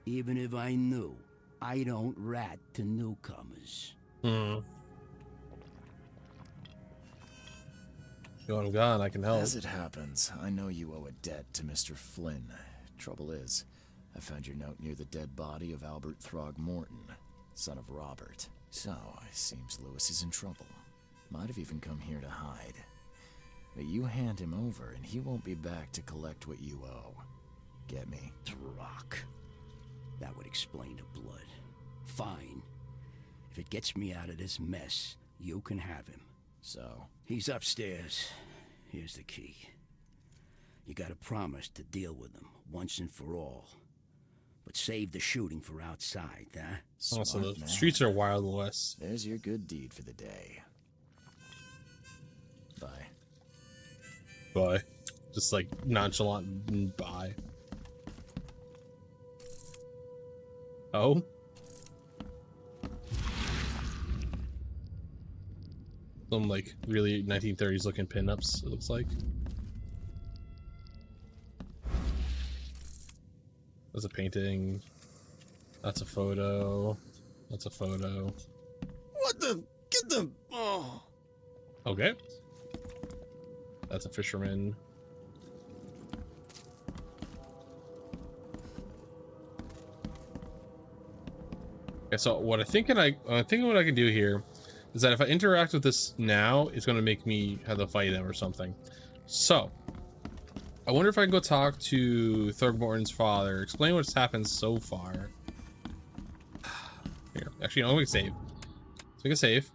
Even if I knew, I don't rat to newcomers. You want him gone, I can help. As it happens, I know you owe a debt to Mr. Flynn. Trouble is, I found your note near the dead body of Albert Throgmorton, son of Robert. So, it seems Lewis is in trouble. Might have even come here to hide. But you hand him over and he won't be back to collect what you owe. Get me? Rock. That would explain the blood. Fine. If it gets me out of this mess, you can have him. So? He's upstairs. Here's the key. You gotta promise to deal with him once and for all. But save the shooting for outside, huh? Also, the streets are Wild West. There's your good deed for the day. Bye. Bye. Just like nonchalant bye. Oh? Some like really 1930s looking pinups, it looks like. That's a painting. That's a photo. That's a photo. What the? Get the... Oh. Okay. That's a fisherman. Okay, so what I think what I can do here is that if I interact with this now, it's going to make me have to fight him or something. So I wonder if I can go talk to Throgmorton's father. Explain what's happened so far. Here, actually, no, I'm gonna save. Let's make a save.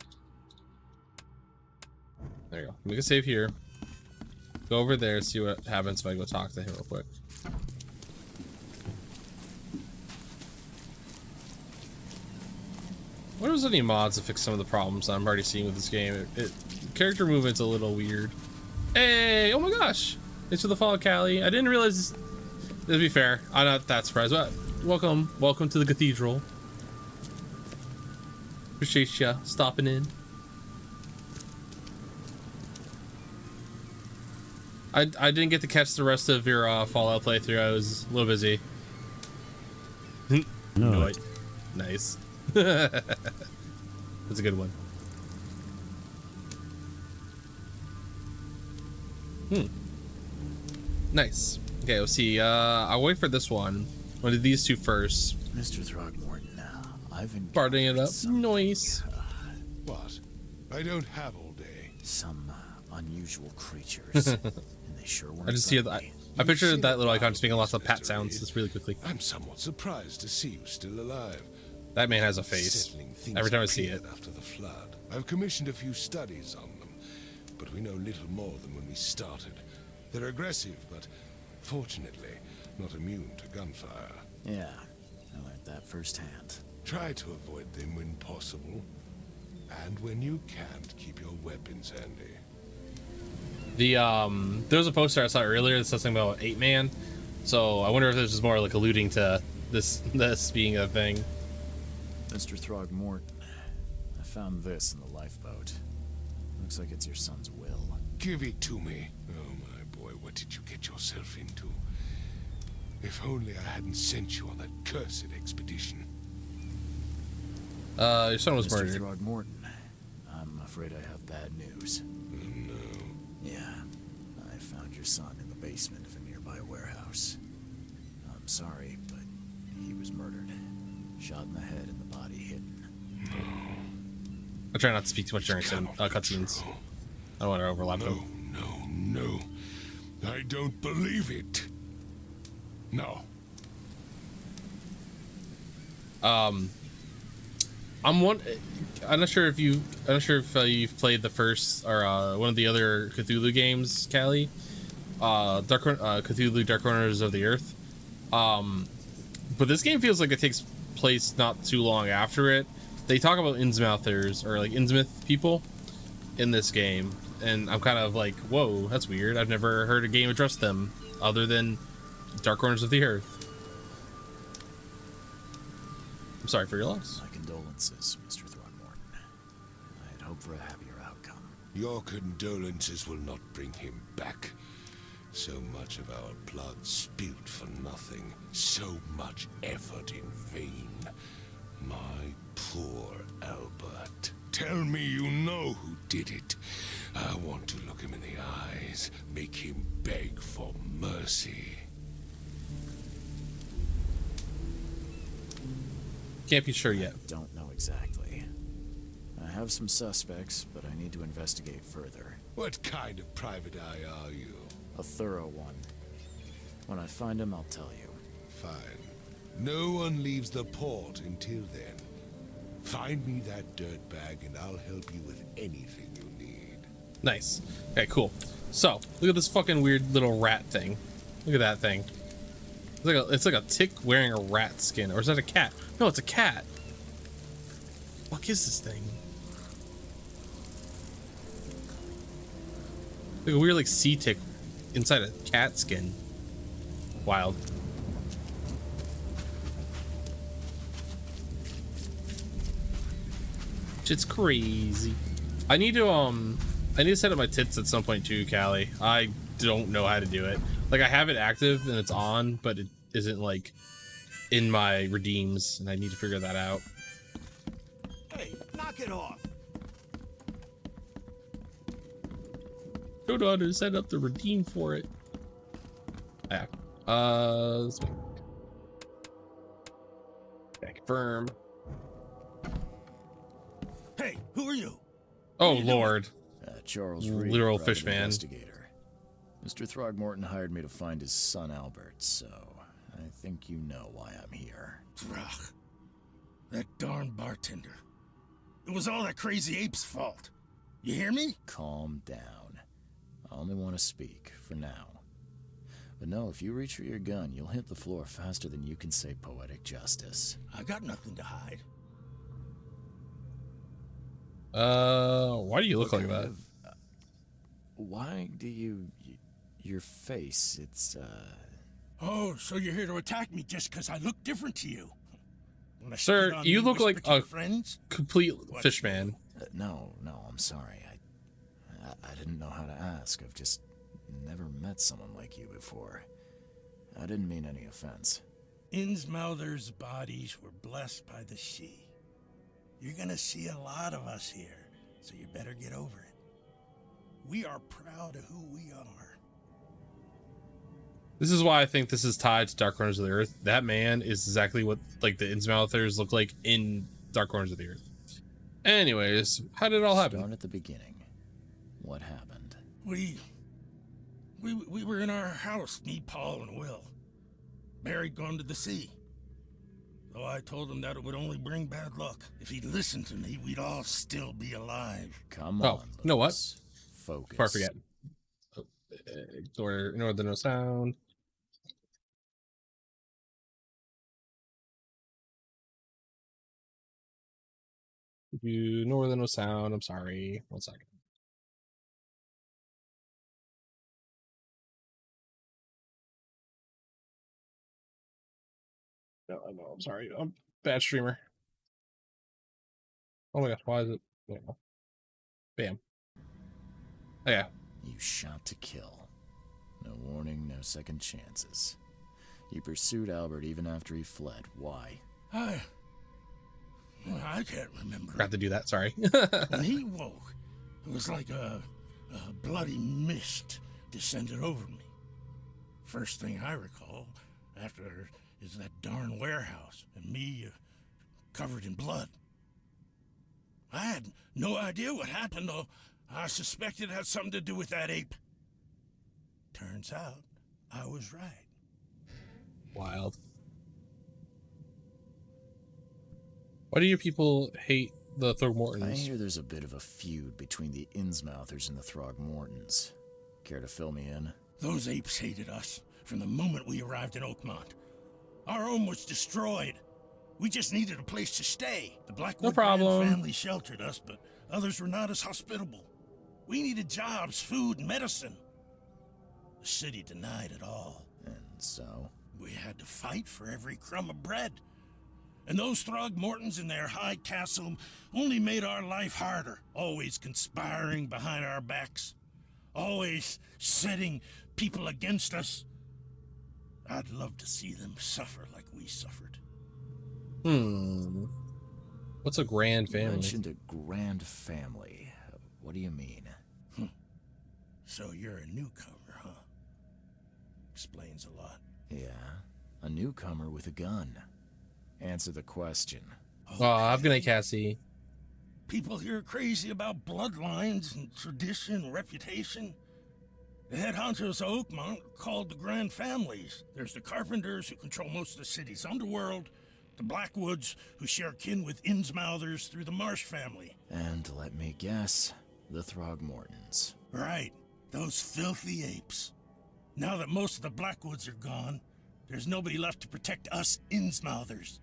There you go. Make a save here. Go over there, see what happens if I go talk to him real quick. I wonder if there's any mods to fix some of the problems I'm already seeing with this game. Character movement's a little weird. Hey, oh my gosh. Thanks for the follow, Callie. I didn't realize, to be fair, I'm not that surprised, but welcome to the cathedral. Appreciate ya stopping in. I didn't get to catch the rest of your Fallout playthrough. I was a little busy. No. Nice. That's a good one. Nice. Okay, let's see. I'll wait for this one. I'll do these two first. Mr. Throgmorton, I've been Parting it up. Noise. What? I don't have all day. Some unusual creatures. And they sure weren't. I just hear that. I pictured that little icon just making lots of pat sounds just really quickly. I'm somewhat surprised to see you still alive. That man has a face. Every time I see it. After the flood, I've commissioned a few studies on them, but we know little more than when we started. They're aggressive, but fortunately not immune to gunfire. Yeah, I learned that firsthand. Try to avoid them when possible, and when you can't, keep your weapons handy. There was a poster I saw earlier that said something about 8-man, so I wonder if this is more like alluding to this being a thing. Mr. Throgmorton, I found this in the lifeboat. Looks like it's your son's will. Give it to me. Oh my boy, what did you get yourself into? If only I hadn't sent you on that cursed expedition. Your son was Mr. murdered. Throgmorton, I'm afraid I have bad news. No. Yeah, I found your son in the basement of a nearby warehouse. I'm sorry, but he was murdered. Shot in the head and the body hidden. I try not to speak too much during cutscenes. I don't want to overlap them. No. I don't believe it. No. I'm not sure if you've played the first or one of the other Cthulhu games, Callie. Cthulhu Dark Corners of the Earth. But this game feels like it takes place not too long after it. They talk about Innsmouthers or like Innsmouth people in this game, and I'm kind of like, whoa, that's weird. I've never heard a game address them other than Dark Corners of the Earth. I'm sorry for your loss. My condolences, Mr. Throgmorton. I'd hope for a happier outcome. Your condolences will not bring him back. So much of our blood spilled for nothing. So much effort in vain. My poor Albert. Tell me you know who did it. I want to look him in the eyes, make him beg for mercy. Can't be sure yet. I don't know exactly. I have some suspects, but I need to investigate further. What kind of private eye are you? A thorough one. When I find him, I'll tell you. Fine. No one leaves the port until then. Find me that dirtbag and I'll help you with anything you need. Nice. Okay, cool. So, look at this fucking weird little rat thing. Look at that thing. It's like a tick wearing a rat skin. Or is that a cat? No, it's a cat. What fuck is this thing? Like a weird like sea tick inside a cat skin. Wild. Shit's crazy. I need to set up my tits at some point too, Callie. I don't know how to do it. Like I have it active and it's on, but it isn't like in my redeems, and I need to figure that out. Hey, knock it off. Don't know how to set up the redeem for it. Yeah. Let's make confirm. Hey, who are you? Oh Lord. Charles Reed, literal private fishman. Investigator. Mr. Throgmorton hired me to find his son Albert, so I think you know why I'm here. Throg. That darn bartender. It was all that crazy ape's fault. You hear me? Calm down. I only want to speak, for now. But no, if you reach for your gun, you'll hit the floor faster than you can say poetic justice. I got nothing to hide. Why do you look like that? Why do you... Your face, it's, Oh, so you're here to attack me just because I look different to you? Sir, you look like a complete What? fish man. No, I'm sorry. I didn't know how to ask. I've just never met someone like you before. I didn't mean any offense. Innsmouther's bodies were blessed by the sea. You're gonna see a lot of us here, so you better get over it. We are proud of who we are. This is why I think this is tied to Dark Corners of the Earth. That man is exactly what like the Innsmouthers look like in Dark Corners of the Earth. Anyways, how did it all happen? Start at the beginning. What happened? We were in our house, me, Paul, and Will. Barry'd gone to the sea. Though I told him that it would only bring bad luck. If he'd listened to me, we'd all still be alive. Come on. You know what? Focus. Before I forget. Ignore the no sound. You ignore the no sound. I'm sorry. 1 second. No, I'm sorry. I'm a bad streamer. Oh my gosh, why is it? No. Bam. Oh, yeah. You shot to kill. No warning, no second chances. You pursued Albert even after he fled. Why? I can't remember. Forgot to do that, sorry. When he woke, it was like a bloody mist descended over me. First thing I recall after is that darn warehouse and me covered in blood. I had no idea what happened, though. I suspected it had something to do with that ape. Turns out, I was right. Wild. Why do you people hate the Throgmortons? I hear there's a bit of a feud between the Innsmouthers and the Throgmortons. Care to fill me in? Those apes hated us from the moment we arrived in Oakmont. Our home was destroyed. We just needed a place to stay. The Blackwood family sheltered us, but others were not as hospitable. We needed jobs, food, and medicine. The city denied it all. And so? We had to fight for every crumb of bread. And those Throgmortons in their high castle only made our life harder, always conspiring behind our backs, always setting people against us. I'd love to see them suffer like we suffered. What's a grand family? You mentioned a grand family. What do you mean? So you're a newcomer, huh? Explains a lot. Yeah, a newcomer with a gun. Answer the question. Oh, I'm gonna Cassie. People here are crazy about bloodlines and tradition and reputation. The head honchos of Oakmont are called the Grand Families. There's the Carpenters, who control most of the city's underworld, the Blackwoods, who share kin with Innsmouthers through the Marsh family. And let me guess, the Throgmortons. Right, those filthy apes. Now that most of the Blackwoods are gone, there's nobody left to protect us Innsmouthers.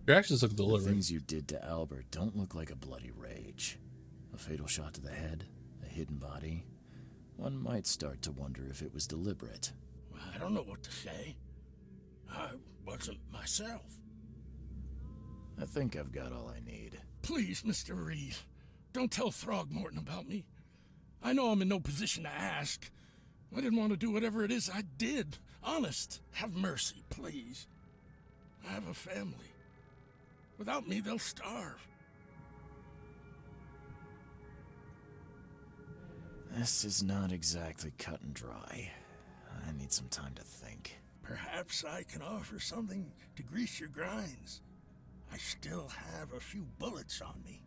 Your actions look deliberate. The things you did to Albert don't look like a bloody rage. A fatal shot to the head, a hidden body. One might start to wonder if it was deliberate. I don't know what to say. I wasn't myself. I think I've got all I need. Please, Mr. Reed, don't tell Throgmorton about me. I know I'm in no position to ask. I didn't want to do whatever it is I did. Honest, have mercy, please. I have a family. Without me, they'll starve. This is not exactly cut and dry. I need some time to think. Perhaps I can offer something to grease your grinds. I still have a few bullets on me.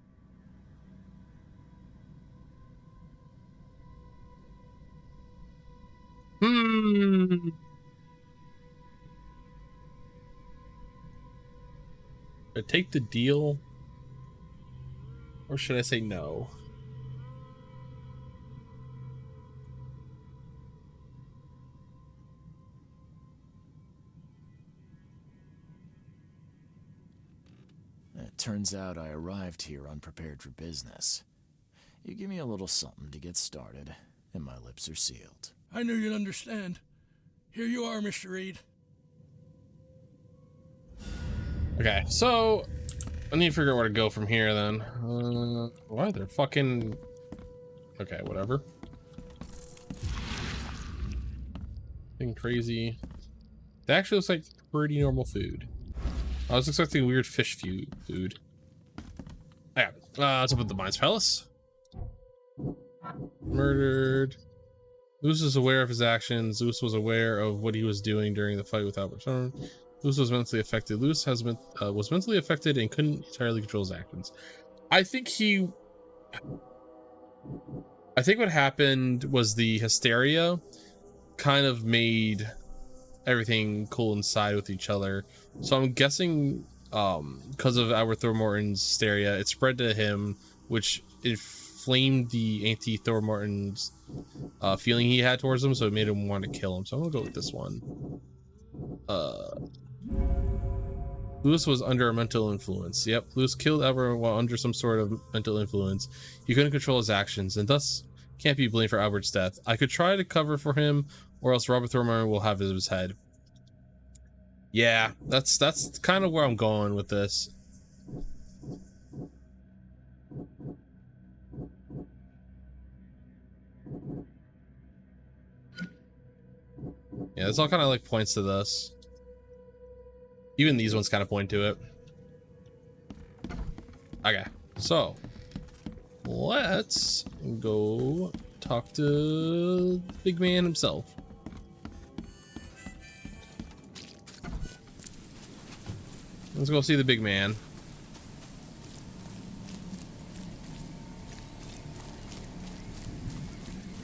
I take the deal, or should I say no? It turns out I arrived here unprepared for business. You give me a little something to get started, and my lips are sealed. I knew you'd understand. Here you are, Mr. Reed. Okay, so I need to figure out where to go from here then. Why they're fucking... Okay, whatever. Thing crazy. That actually looks like pretty normal food. I was expecting weird fish food. Yeah, let's open the Mind's Palace. Murdered. Lewis is aware of his actions. Lewis was aware of what he was doing during the fight with Albert Stone. Lewis was mentally affected. Lewis was mentally affected and couldn't entirely control his actions. I think what happened was the hysteria kind of made everything coincide with each other. So I'm guessing because of Albert Throckmorton's hysteria, it spread to him, which inflamed the anti-Throckmorton's feeling he had towards him, so it made him want to kill him. So I'm gonna go with this one. Lewis was under a mental influence. Yep, Lewis killed Albert while under some sort of mental influence. He couldn't control his actions and thus can't be blamed for Albert's death. I could try to cover for him, or else Robert Thornton will have his head. Yeah, that's kind of where I'm going with this. Yeah, this all kind of like points to this. Even these ones kind of point to it. Okay, so let's go talk to the big man himself. Let's go see the big man.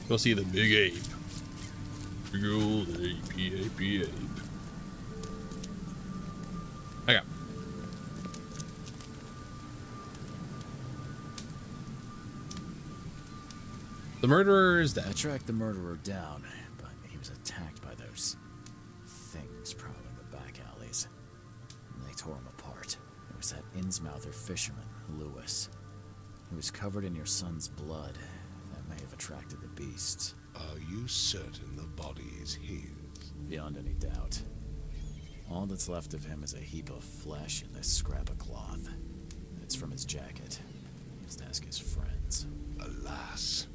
Go see the big ape. Big old ape. Okay. The murderer is dead. I tracked the murderer down, but he was attacked by those things prowling the back alleys. And they tore him apart. It was that Innsmouther fisherman, Lewis. He was covered in your son's blood. That may have attracted the beasts. Are you certain the body is his? Beyond any doubt. All that's left of him is a heap of flesh and this scrap of cloth. It's from his jacket. Just ask his friends. Alas,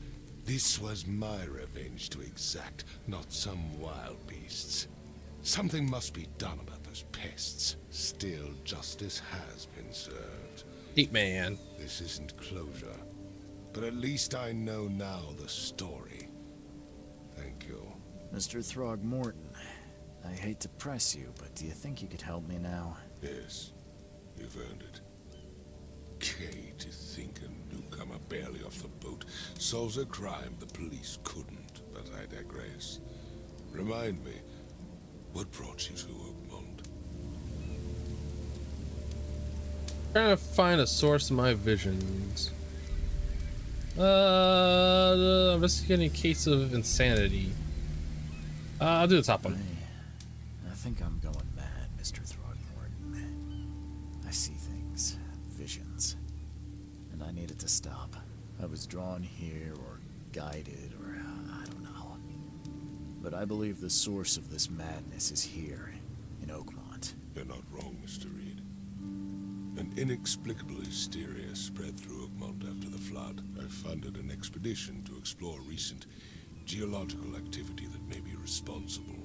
this was my revenge to exact, not some wild beasts. Something must be done about those pests. Still, justice has been served. Ape man. This isn't closure, but at least I know now the story. Thank you. Mr. Throgmorton, I hate to press you, but do you think you could help me now? Yes, you've earned it. Gay to think a newcomer barely off the boat solves a crime the police couldn't, but I digress. Remind me, what brought you to Oakmont? Trying to find a source of my visions. Investigating a case of insanity. I'll do the top one. I think I'm going mad, Mr. Throgmorton. I see things, visions, and I needed to stop. I was drawn here, or guided, or I don't know. But I believe the source of this madness is here, in Oakmont. You're not wrong, Mr. Reed. An inexplicable hysteria spread through Oakmont after the flood. I funded an expedition to explore recent geological activity that may be responsible.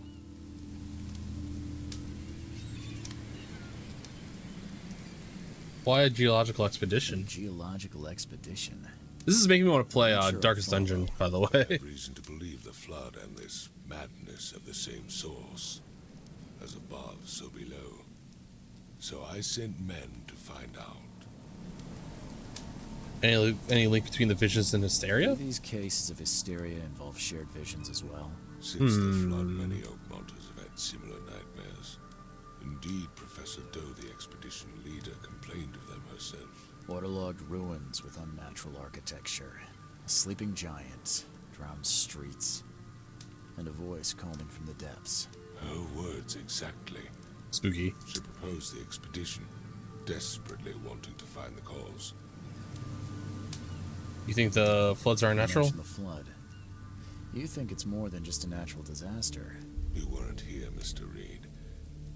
Why a geological expedition? Geological expedition? This is making me want to play Darkest Dungeon, by the way. I have reason to believe the flood and this madness have the same source. As above, so below. So I sent men to find out. Any link between the visions and hysteria? Do these cases of hysteria involve shared visions as well? Since the flood, many Oakmonters have had similar nightmares. Indeed, Professor Doe, the expedition leader, complained of them herself. Waterlogged ruins with unnatural architecture, a sleeping giant, drowned streets, and a voice calling from the depths. Her words exactly. Spooky. She proposed the expedition, desperately wanting to find the cause. You think the floods are unnatural? You mentioned the flood. You think it's more than just a natural disaster. You weren't here, Mr. Reed.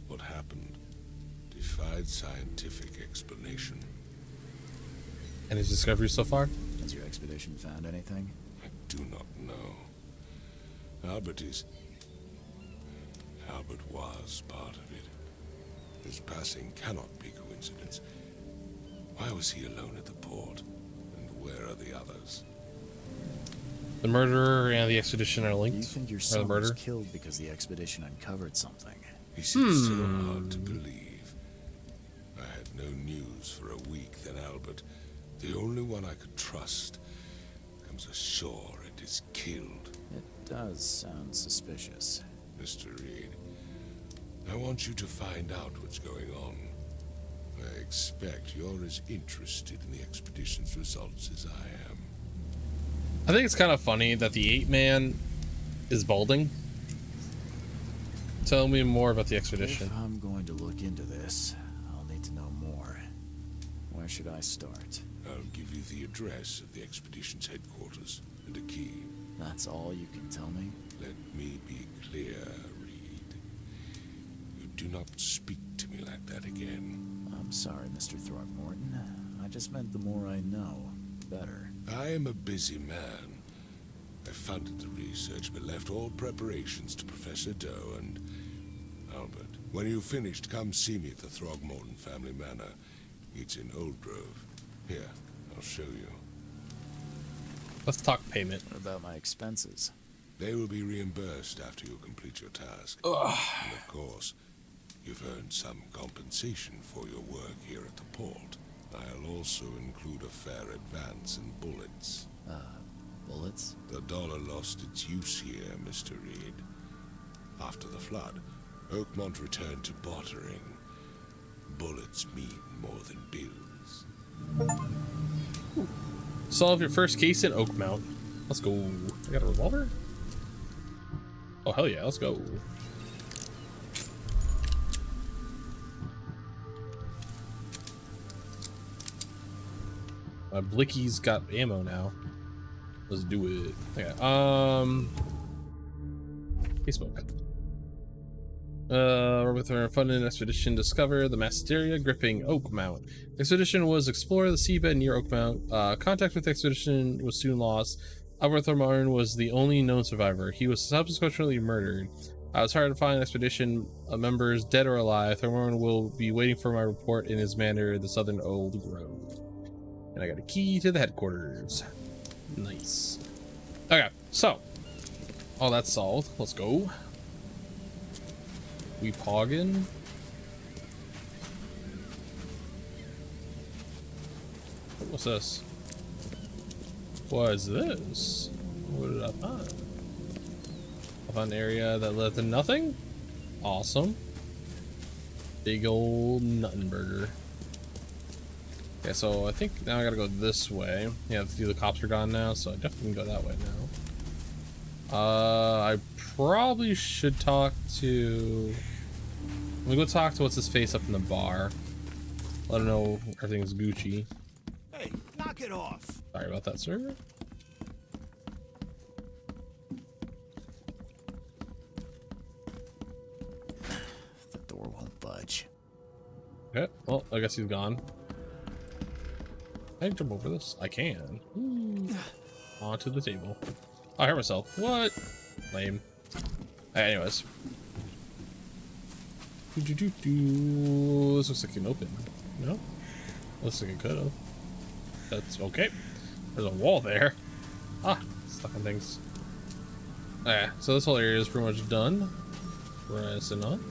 What happened defied scientific explanation. Any discoveries so far? Has your expedition found anything? I do not know. Albert was part of it. His passing cannot be coincidence. Why was he alone at the port? And where are the others? The murderer and the expedition are linked? You think your Or the son was murder? killed because the expedition uncovered something? This is so hard to believe. I had no news for a week, then Albert, the only one I could trust, comes ashore and is killed. It does sound suspicious. Mr. Reed, I want you to find out what's going on. I expect you're as interested in the expedition's results as I am. I think it's kind of funny that the 8-man is balding. Tell me more about the expedition. If I'm going to look into this, I'll need to know more. Where should I start? I'll give you the address of the expedition's headquarters and a key. That's all you can tell me? Let me be clear, Reed. You do not speak to me like that again. I'm sorry, Mr. Throckmorton. I just meant the more I know, the better. I am a busy man. I funded the research, but left all preparations to Professor Doe and Albert. When you've finished, come see me at the Throgmorton family manor. It's in Old Grove. Here, I'll show you. Let's talk payment. What about my expenses? They will be reimbursed after you complete your task. Ugh. And of course, you've earned some compensation for your work here at the port. I'll also include a fair advance in bullets. Bullets? The dollar lost its use here, Mr. Reed. After the flood, Oakmont returned to bartering. Bullets mean more than bills. Solve your first case in Oakmont. Let's go. I got a revolver? Oh, hell yeah, let's go. My Blicky's got ammo now. Let's do it. Okay, Facebook. With our funded expedition, discover the Masteria gripping Oakmont. Expedition was explore the seabed near Oakmont. Contact with the expedition was soon lost. Albert Throckmorton was the only known survivor. He was subsequently murdered. It's hard to find expedition members, dead or alive. Throckmorton will be waiting for my report in his manor, the southern Old Grove. And I got a key to the headquarters. Nice. Okay, so all that's solved. Let's go. We poggin. What's this? What is this? What did I find? I found an area that led to nothing. Awesome. Big old nuttin' burger. Okay, so I think now I gotta go this way. Yeah, the cops are gone now, so I definitely can go that way now. I probably should talk to... Let me go talk to what's his face up in the bar. Let him know everything's Gucci. Hey, knock it off. Sorry about that, sir. The door won't budge. Okay, well, I guess he's gone. Can I jump over this? I can. Ooh. Onto the table. Oh, I hurt myself. What? Lame. Anyways. This looks like it can open. No? Looks like it could have. That's okay. There's a wall there. Ah, stuck on things. Okay, so this whole area is pretty much done. Pressing on.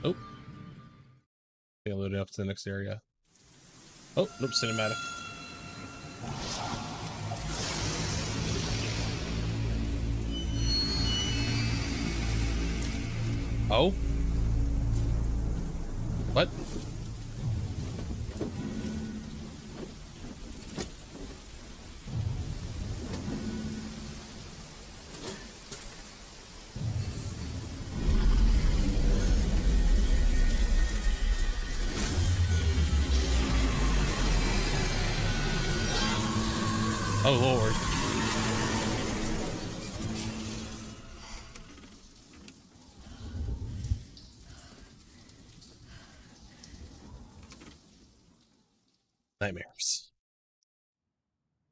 Oh. Okay, loading up to the next area. Oh, nope, cinematic. Oh? What? Oh, Lord. Nightmares.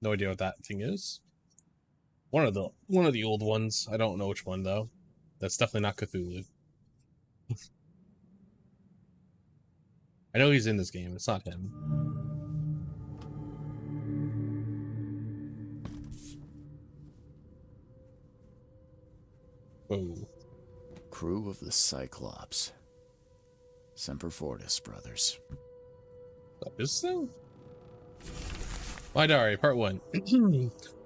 No idea what that thing is. One of the old ones. I don't know which one though. That's definitely not Cthulhu. I know he's in this game. It's not him. Whoa. Crew of the Cyclops. Semper Fortis, brothers. This thing? My diary, part 1.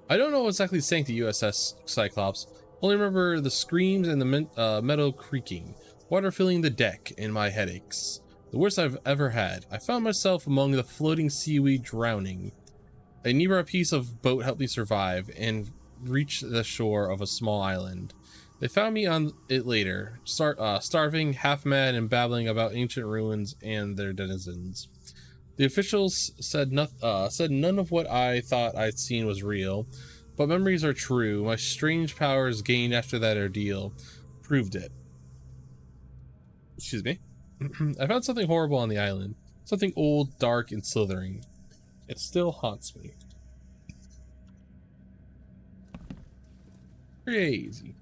I don't know what exactly sank the USS Cyclops. Only remember the screams and the metal creaking, water filling the deck, and my headaches. The worst I've ever had. I found myself among the floating seaweed, drowning. A nearby piece of boat helped me survive and reach the shore of a small island. They found me on it later, starving, half mad, and babbling about ancient ruins and their denizens. The officials said none of what I thought I'd seen was real, but memories are true. My strange powers gained after that ordeal proved it. Excuse me. I found something horrible on the island. Something old, dark, and slithering. It still haunts me. Crazy.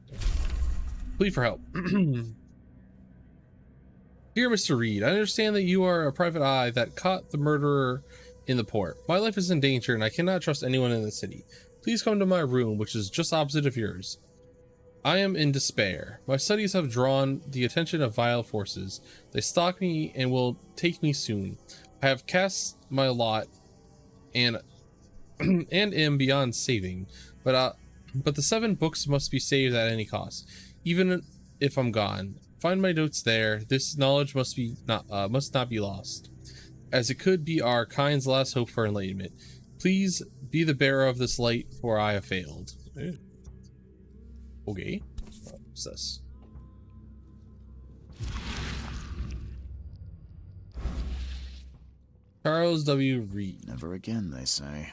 Plead for help. Dear Mr. Reed, I understand that you are a private eye that caught the murderer in the port. My life is in danger and I cannot trust anyone in the city. Please come to my room, which is just opposite of yours. I am in despair. My studies have drawn the attention of vile forces. They stalk me and will take me soon. I have cast my lot and am beyond saving, but the 7 books must be saved at any cost, even if I'm gone. Find my notes there. This knowledge must not be lost, as it could be our kind's last hope for enlightenment. Please be the bearer of this light, for I have failed. Okay. What's this? Charles W. Reed. Never again, they say.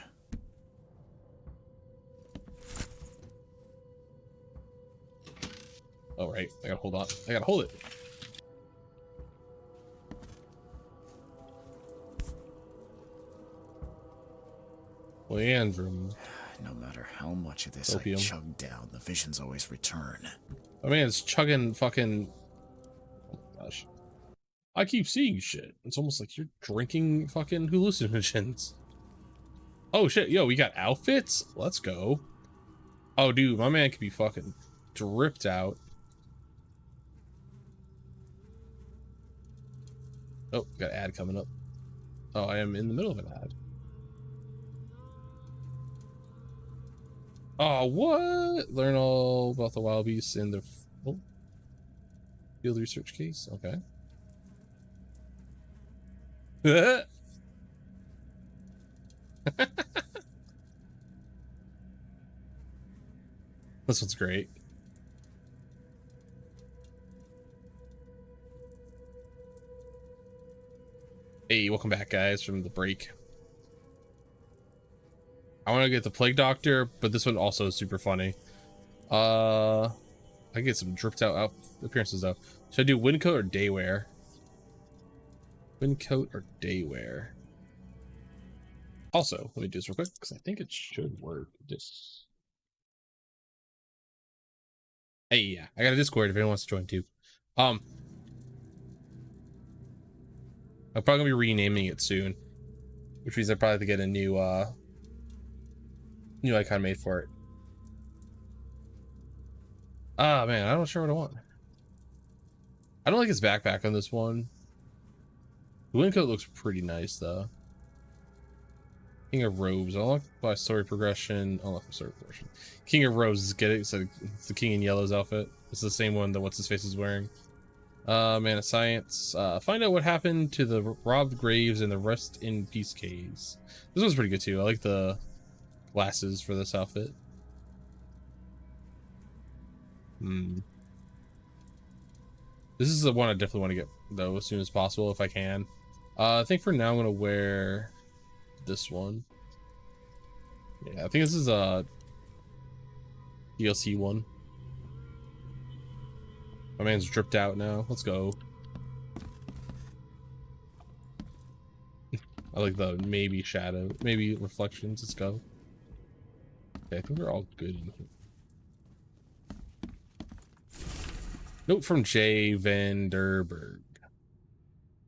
Oh, right. I gotta hold on. I gotta hold it. Leandrum. No matter how much of this Opium. I chug down, the visions always return. I mean, it's chugging fucking... Oh my gosh. I keep seeing shit. It's almost like you're drinking fucking hallucinogens. Oh shit, yo, we got outfits? Let's go. Oh dude, my man could be fucking dripped out. Oh, got an ad coming up. Oh, I am in the middle of an ad. Oh, what? Learn all about the wild beasts in the field research case. Okay. This one's great. Hey, welcome back, guys, from the break. I want to get the Plague Doctor, but this one also is super funny. I get some dripped out appearances though. Should I do windcoat or daywear? Windcoat or daywear? Also, let me do this real quick because I think it should work. Just hey, yeah, I got a Discord if anyone wants to join too. I'm probably gonna be renaming it soon, which means I probably have to get a new icon made for it. Ah man, I'm not sure what I want. I don't like his backpack on this one. The windcoat looks pretty nice though. King of Robes, unlock by story progression. Unlock by story progression. King of Robes, get it? So it's the King in Yellow's outfit. It's the same one that what's his face is wearing. Man of Science. Find out what happened to the robbed graves and the rest in peace caves. This one's pretty good too. I like the glasses for this outfit. This is the one I definitely want to get though as soon as possible if I can. I think for now I'm gonna wear this one. Yeah, I think this is a DLC one. My man's dripped out now. Let's go. I like the maybe shadow, maybe reflections. Let's go. Okay, I think we're all good in here. Note from J. van der Berg.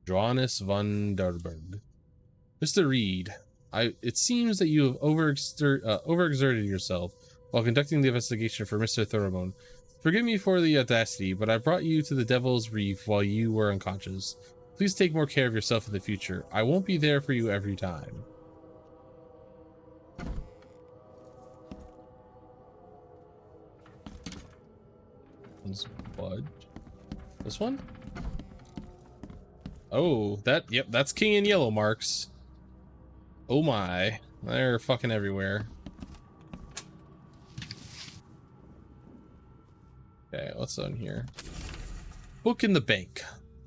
Johannes van der Berg. Mr. Reed, it seems that you have overexerted yourself while conducting the investigation for Mr. Thurmond. Forgive me for the audacity, but I brought you to the Devil's Reef while you were unconscious. Please take more care of yourself in the future. I won't be there for you every time. Budge. This one? Oh, yep, that's King in Yellow marks. Oh my, they're fucking everywhere. Okay, what's on here? Book in the bank.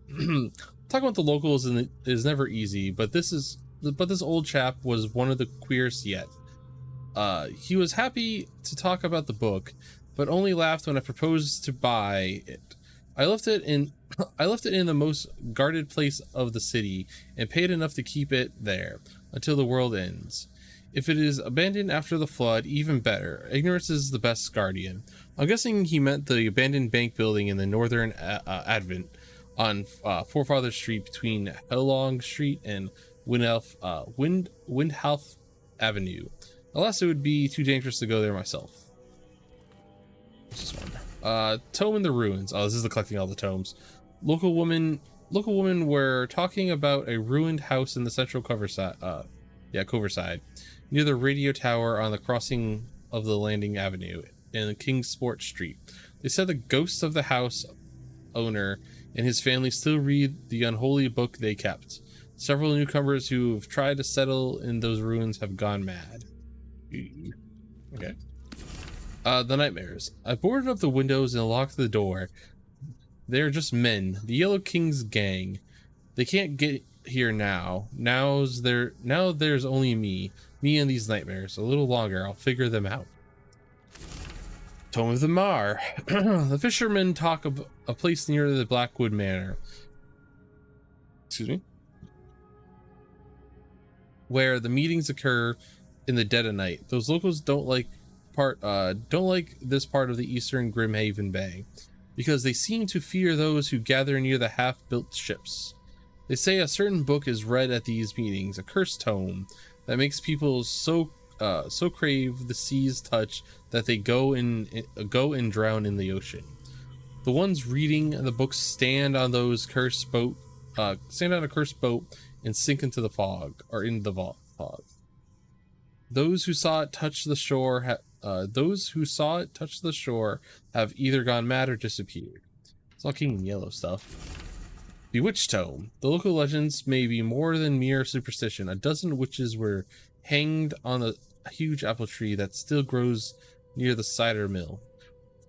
Talking about the locals is never easy, but this old chap was one of the queerest yet. He was happy to talk about the book, but only laughed when I proposed to buy it. I left it in the most guarded place of the city and paid enough to keep it there until the world ends. If it is abandoned after the flood, even better. Ignorance is the best guardian. I'm guessing he meant the abandoned bank building in the northern Advent on Forefather Street between Hellong Street and Windhalf Avenue. Unless it would be too dangerous to go there myself. What's this one? Tome in the Ruins. Oh, this is the collecting all the tomes. Local women were talking about a ruined house in the central Coverside, near the radio tower on the crossing of the Landing Avenue in Kingsport Street. They said the ghosts of the house owner and his family still read the unholy book they kept. Several newcomers who have tried to settle in those ruins have gone mad. Okay. The nightmares. I boarded up the windows and locked the door. They're just men. The Yellow King's gang. They can't get here now. Now there's only me and these nightmares. A little longer, I'll figure them out. Tome of the Mar. The fishermen talk of a place near the Blackwood Manor. Excuse me. Where the meetings occur in the dead of night. Those locals don't like this part of the eastern Grimhaven Bay because they seem to fear those who gather near the half-built ships. They say a certain book is read at these meetings, a cursed tome that makes people so crave the sea's touch that they go and drown in the ocean. The ones reading the books stand on a cursed boat and sink into the fog, or in the fog. Those who saw it touch the shore have either gone mad or disappeared. It's all King in Yellow stuff. Bewitched Tome. The local legends may be more than mere superstition. A dozen witches were hanged on a huge apple tree that still grows near the cider mill.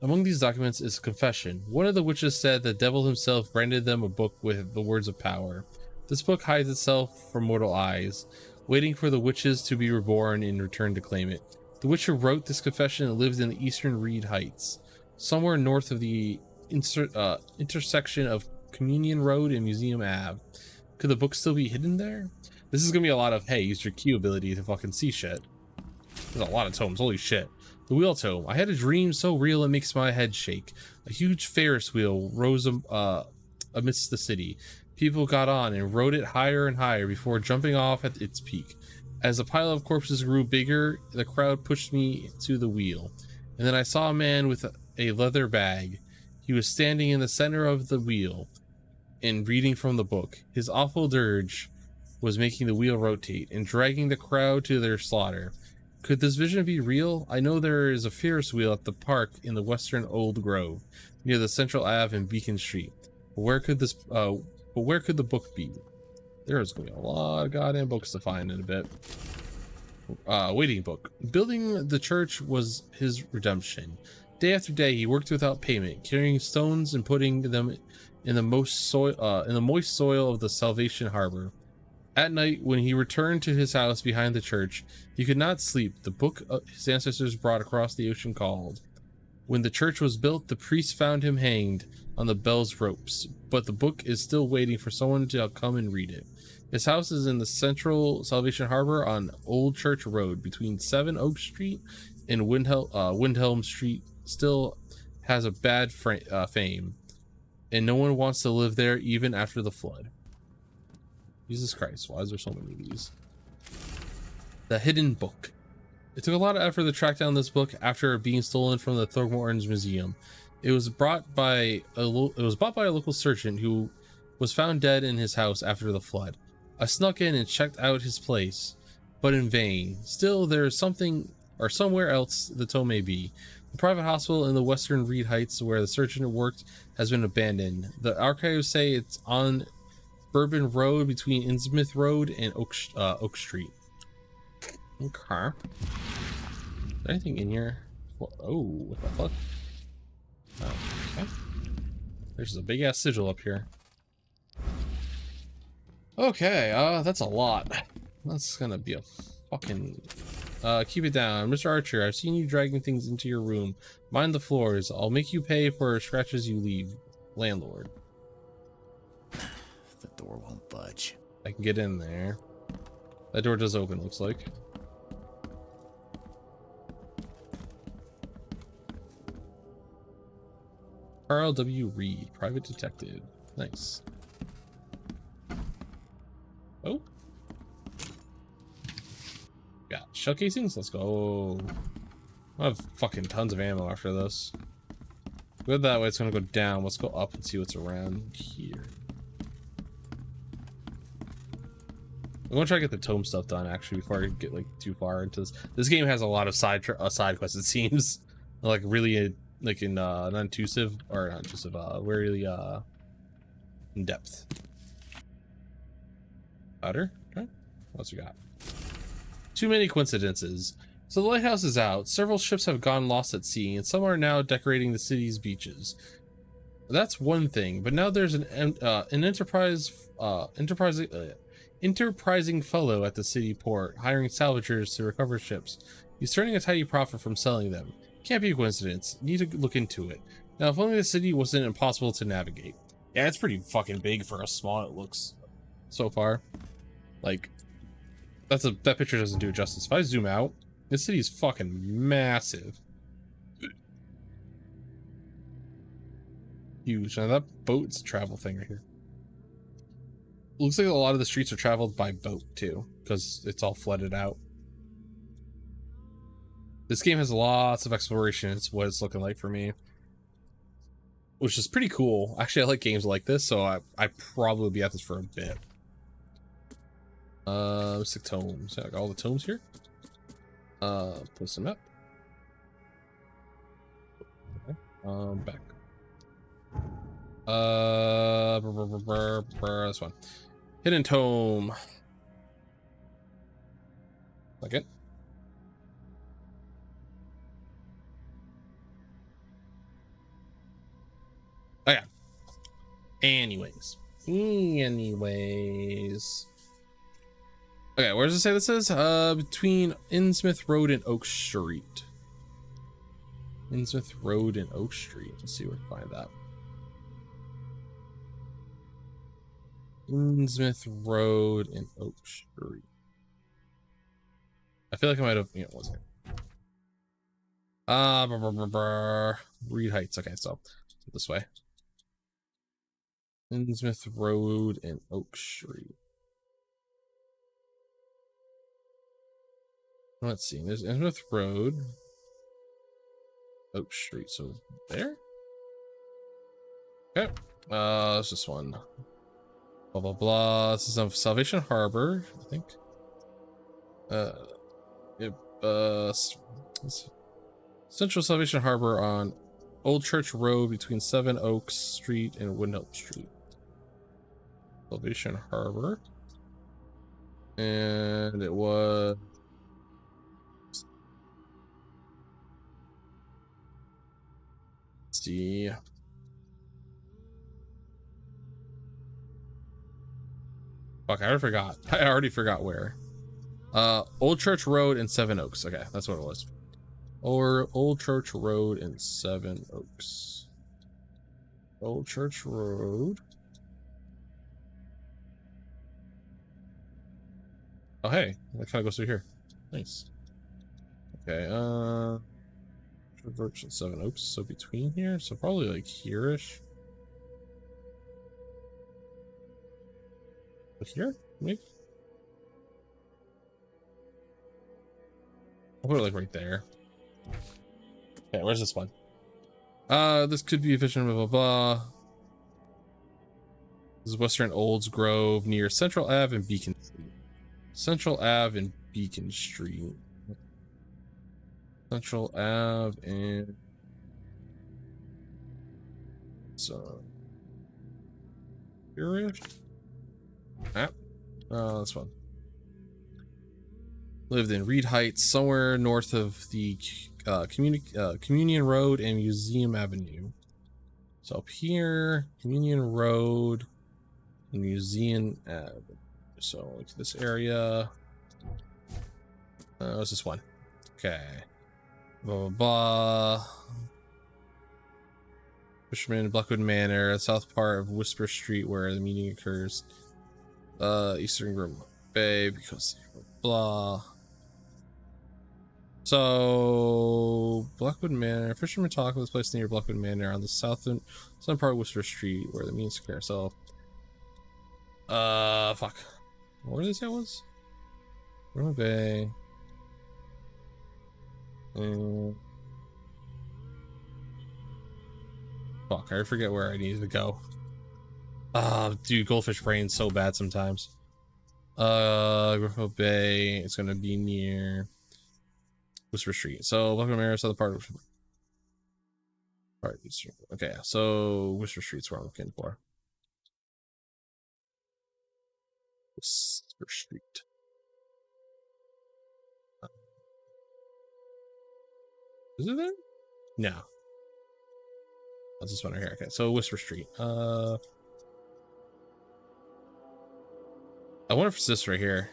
Among these documents is a confession. One of the witches said the devil himself branded them a book with the words of power. This book hides itself from mortal eyes, waiting for the witches to be reborn in return to claim it. The witch who wrote this confession lived in the eastern Reed Heights, somewhere north of the intersection of Communion Road and Museum Ave. Could the book still be hidden there? This is gonna be a lot of, hey, use your Q ability to fucking see shit. There's a lot of tomes, holy shit. The Wheel Tome. I had a dream so real it makes my head shake. A huge Ferris wheel rose amidst the city. People got on and rode it higher and higher before jumping off at its peak. As the pile of corpses grew bigger, the crowd pushed me to the wheel. And then I saw a man with a leather bag. He was standing in the center of the wheel and reading from the book. His awful dirge was making the wheel rotate and dragging the crowd to their slaughter. Could this vision be real? I know there is a Ferris wheel at the park in the western Old Grove, near the Central Ave and Beacon Street. Where could this but where could the book be? There's gonna be a lot of goddamn books to find in a bit. Waiting book. Building the church was his redemption. Day after day he worked without payment, carrying stones and putting them in the moist soil of the Salvation Harbor. At night, when he returned to his house behind the church, he could not sleep. The book his ancestors brought across the ocean called. When the church was built, the priest found him hanged on the bell's ropes, but the book is still waiting for someone to come and read it. His house is in the central Salvation Harbor on Old Church Road between 7 Oak Street and Windhelm Street. Still has a bad fame, and no one wants to live there even after the flood. Jesus Christ, why is there so many of these? The Hidden Book. It took a lot of effort to track down this book after being stolen from the Throgmorton's museum. It was bought by a local surgeon who was found dead in his house after the flood. I snuck in and checked out his place, but in vain. Still, there is something or somewhere else the tome may be. The private hospital in the Western Reed Heights where the surgeon worked has been abandoned. The archives say it's on Bourbon Road between Innsmouth Road and Oak Street. Okay. Is there anything in here? Oh, what the fuck? Oh, okay. There's a big ass sigil up here. Okay, that's a lot. That's gonna be a fucking... keep it down. Mr. Archer, I've seen you dragging things into your room. Mind the floors. I'll make you pay for scratches you leave. Landlord. The door won't budge. I can get in there. That door does open, looks like. Carl W. Reed, private detective. Nice. Oh. Got shell casings? Let's go. I have fucking tons of ammo after this. Go that way, it's gonna go down. Let's go up and see what's around here. I'm gonna try to get the tome stuff done actually before I get like too far into this. This game has a lot of side quests, it seems. Like really like in non-intrusive or not intrusive, really in depth. Powder? Okay. What else we got? Too many coincidences. So the lighthouse is out. Several ships have gone lost at sea, and some are now decorating the city's beaches. That's one thing, but now there's an enterprising fellow at the city port, hiring salvagers to recover ships. He's turning a tidy profit from selling them. Can't be a coincidence. Need to look into it. Now, if only the city wasn't impossible to navigate. Yeah, it's pretty fucking big for how small it looks so far. Like, that picture doesn't do it justice. If I zoom out, this city is fucking massive. Huge. Now that boat's a travel thing right here. Looks like a lot of the streets are traveled by boat too, because it's all flooded out. This game has lots of exploration. It's what it's looking like for me, which is pretty cool. Actually, I like games like this, so I probably be at this for a bit. Sick tomes. I got all the tomes here. Put some up. Okay. Back. This one. Hidden tome. Second. Oh yeah. Anyways. Okay, where does it say this is? Between Innsmouth Road and Oak Street. Innsmouth Road and Oak Street. Let's see where to find that. Innsmouth Road and Oak Street. I feel like I might have, you know, one second. Reed Heights. Okay, so this way. Innsmouth Road and Oak Street. Let's see. There's Innsmouth Road, Oak Street. So there. Okay. It's this one. Blah blah blah. This is on Salvation Harbor, I think. Central Salvation Harbor on Old Church Road between Seven Oaks Street and Windhelp Street. Salvation Harbor. And it was... Let's see. Fuck, I forgot. I already forgot where. Old Church Road and Seven Oaks. Okay, that's what it was. Or Old Church Road and Seven Oaks. Old Church Road. Oh, hey, that kind of goes through here. Nice. Okay, Church and Seven Oaks. So between here, so probably like here-ish. Here, maybe. I'll put it like right there. Okay, where's this one? This could be efficient, blah, blah, blah. This is Western Olds Grove near Central Ave and Beacon Street. Central Ave and Beacon Street. Central Ave and... So... Here-ish? This one. Lived in Reed Heights, somewhere north of the Communion Road and Museum Avenue. So up here, Communion Road and Museum Avenue. So like this area. What's this one? Okay. Blah blah blah. Fisherman, Blackwood Manor, south part of Whisper Street where the meeting occurs. Eastern Grim Bay because blah. So Blackwood Manor, Fisherman Talk was placed near Blackwood Manor on the southern part of Whisper Street where the means occur. So fuck. Where did they say it was? Grim Bay. Fuck, I forget where I needed to go. Dude, goldfish brain's so bad sometimes. Griffith Bay, it's gonna be near Whisper Street. So welcome to southern part of okay, so Whisper Street's where I'm looking for. Whisper Street. Is it there? No. That's this one right here. Okay, so Whisper Street. I wonder if it's this right here.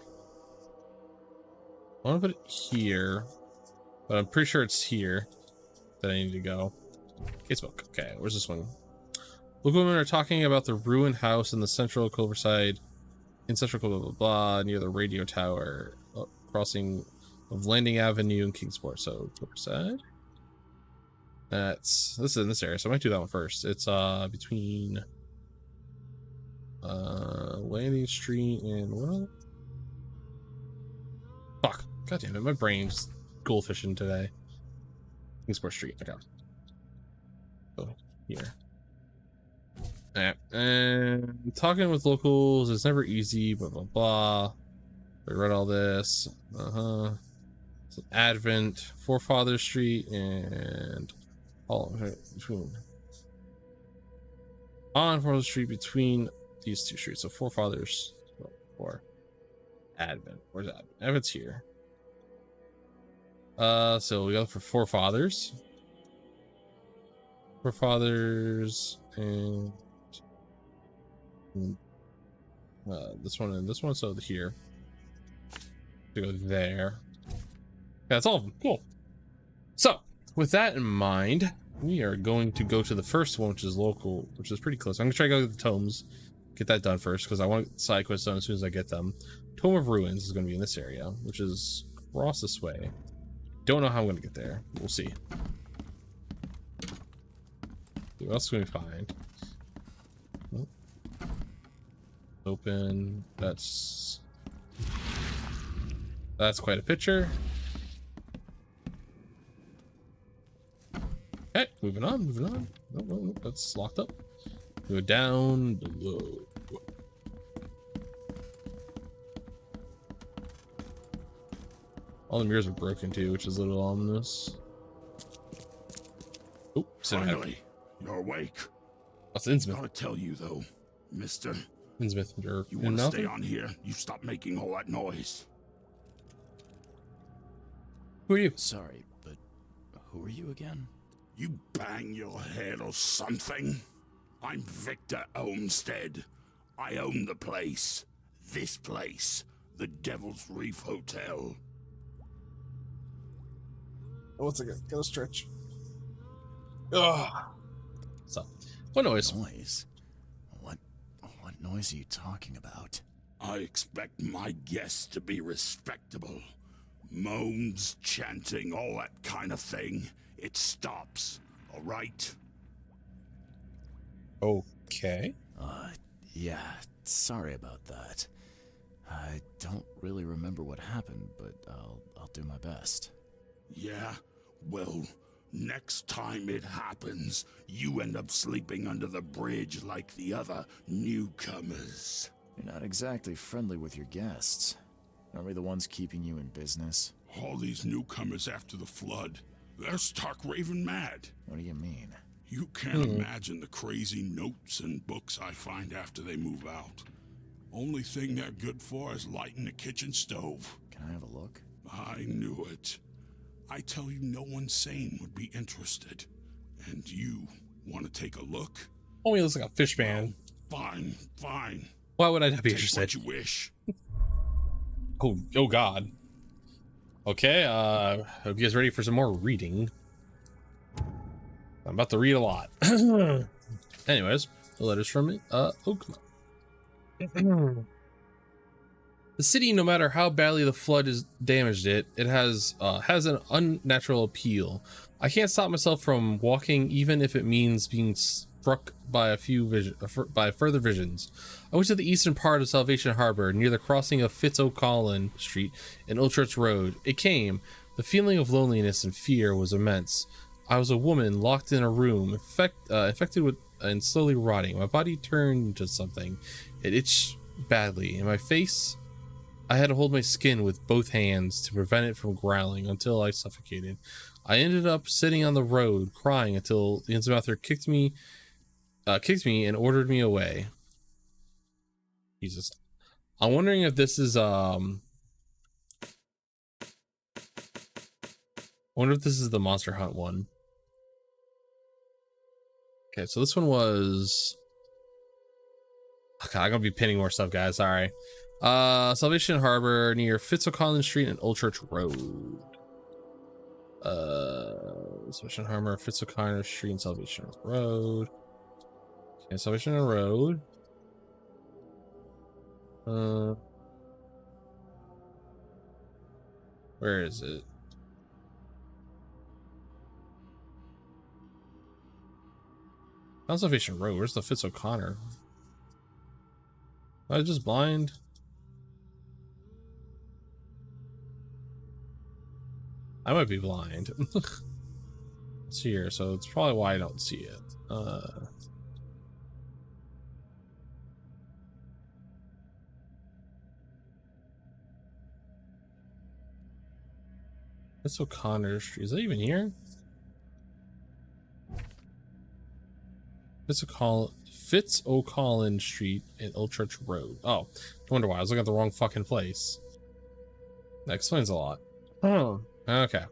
I want to put it here, but I'm pretty sure it's here that I need to go. Casebook. Okay, where's this one? Local women are talking about the ruined house in the central Culverside, blah, blah, blah, near the radio tower, crossing of Landing Avenue and Kingsport. So Culverside. This is in this area, so I might do that one first. It's between Landing Street and what? Fuck. God damn it, my brain's goldfishing today. Kingsport Street. Okay. Oh, here. Alright. And talking with locals is never easy, blah blah blah. I read all this. So Advent, Forefather Street, and between on Forefather Street between these two streets. So Forefathers or Advent. Where's Advent? Advent's here. So we go for Forefathers. Forefathers and this one and this one. So here. To go there. That's all of them. Cool. So with that in mind, we are going to go to the first one, which is local, which is pretty close. I'm gonna try to go to the tomes, get that done first, because I want side quests done as soon as I get them. Tome of Ruins is going to be in this area, which is across this way. Don't know how I'm going to get there. We'll see. What else can we find? Oh. Open. That's quite a picture. Okay, moving on. No, that's locked up. Go down below. All the mirrors are broken too, which is a little ominous. Oh, finally, you're awake. That's Innsmouth. Gotta tell you though, mister. Innsmouth, you're you want to stay on here? You stop making all that noise. Who are you? Sorry, but who are you again? You bang your head or something? I'm Victor Olmsted. I own the place. This place. The Devil's Reef Hotel. One second. Gotta stretch. Ugh. So, what noise? Noise? What noise are you talking about? I expect my guests to be respectable. Moans, chanting, all that kind of thing. It stops, all right? Okay. Yeah, sorry about that. I don't really remember what happened, but I'll do my best. Yeah? Well, next time it happens, you end up sleeping under the bridge like the other newcomers. You're not exactly friendly with your guests. Aren't we the ones keeping you in business? All these newcomers after the flood, they're stark raving mad. What do you mean? You can't imagine the crazy notes and books I find after they move out. Only thing they're good for is lighting the kitchen stove. Can I have a look? I knew it. I tell you, no one sane would be interested. And you want to take a look? Oh, he looks like a fish man. Fine, fine. Why would I not be Take interested? what you wish. Oh God. Okay, hope you guys ready for some more reading. I'm about to read a lot. Anyways, the letters from Oakmont. The city, no matter how badly the flood has damaged it, it has an unnatural appeal. I can't stop myself from walking, even if it means being struck by further visions. I went to the eastern part of Salvation Harbor, near the crossing of Fitz-O'Colin Street and Old Church Road. It came. The feeling of loneliness and fear was immense. I was a woman locked in a room, infected with and slowly rotting. My body turned into something. It itched badly. In my face, I had to hold my skin with both hands to prevent it from growling until I suffocated. I ended up sitting on the road, crying until the Innsmouther kicked me and ordered me away. Jesus. I'm wondering if this is I wonder if this is the Monster Hunt one. Okay, so this one was... Okay, I'm gonna be pinning more stuff, guys. Sorry. Salvation Harbor near Fitz-O'Colin Street and Old Church Road. Salvation Harbor, Fitz-O'Colin Street and Salvation Road. Okay, Salvation Road. Where is it? Not Salvation Road. Where's the Fitz-O'Connor? Am I just blind? I might be blind. It's here, so it's probably why I don't see it. Fitz-O'Connor Street. Is that even here? Fitz-O'Colin Street and Old Church Road. Oh, I wonder why. I was looking at the wrong fucking place. That explains a lot. Oh, okay.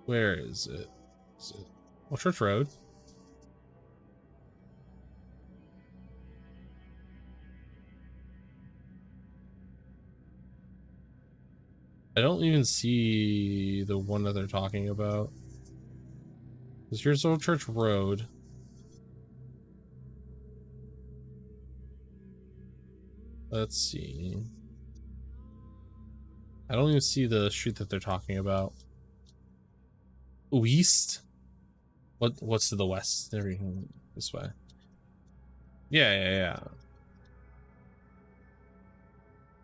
Where is it? Is it Old Church Road? I don't even see the one that they're talking about. Here's Old Church Road. Let's see. I don't even see the street that they're talking about. East? What's to the west? Everything this way. Yeah.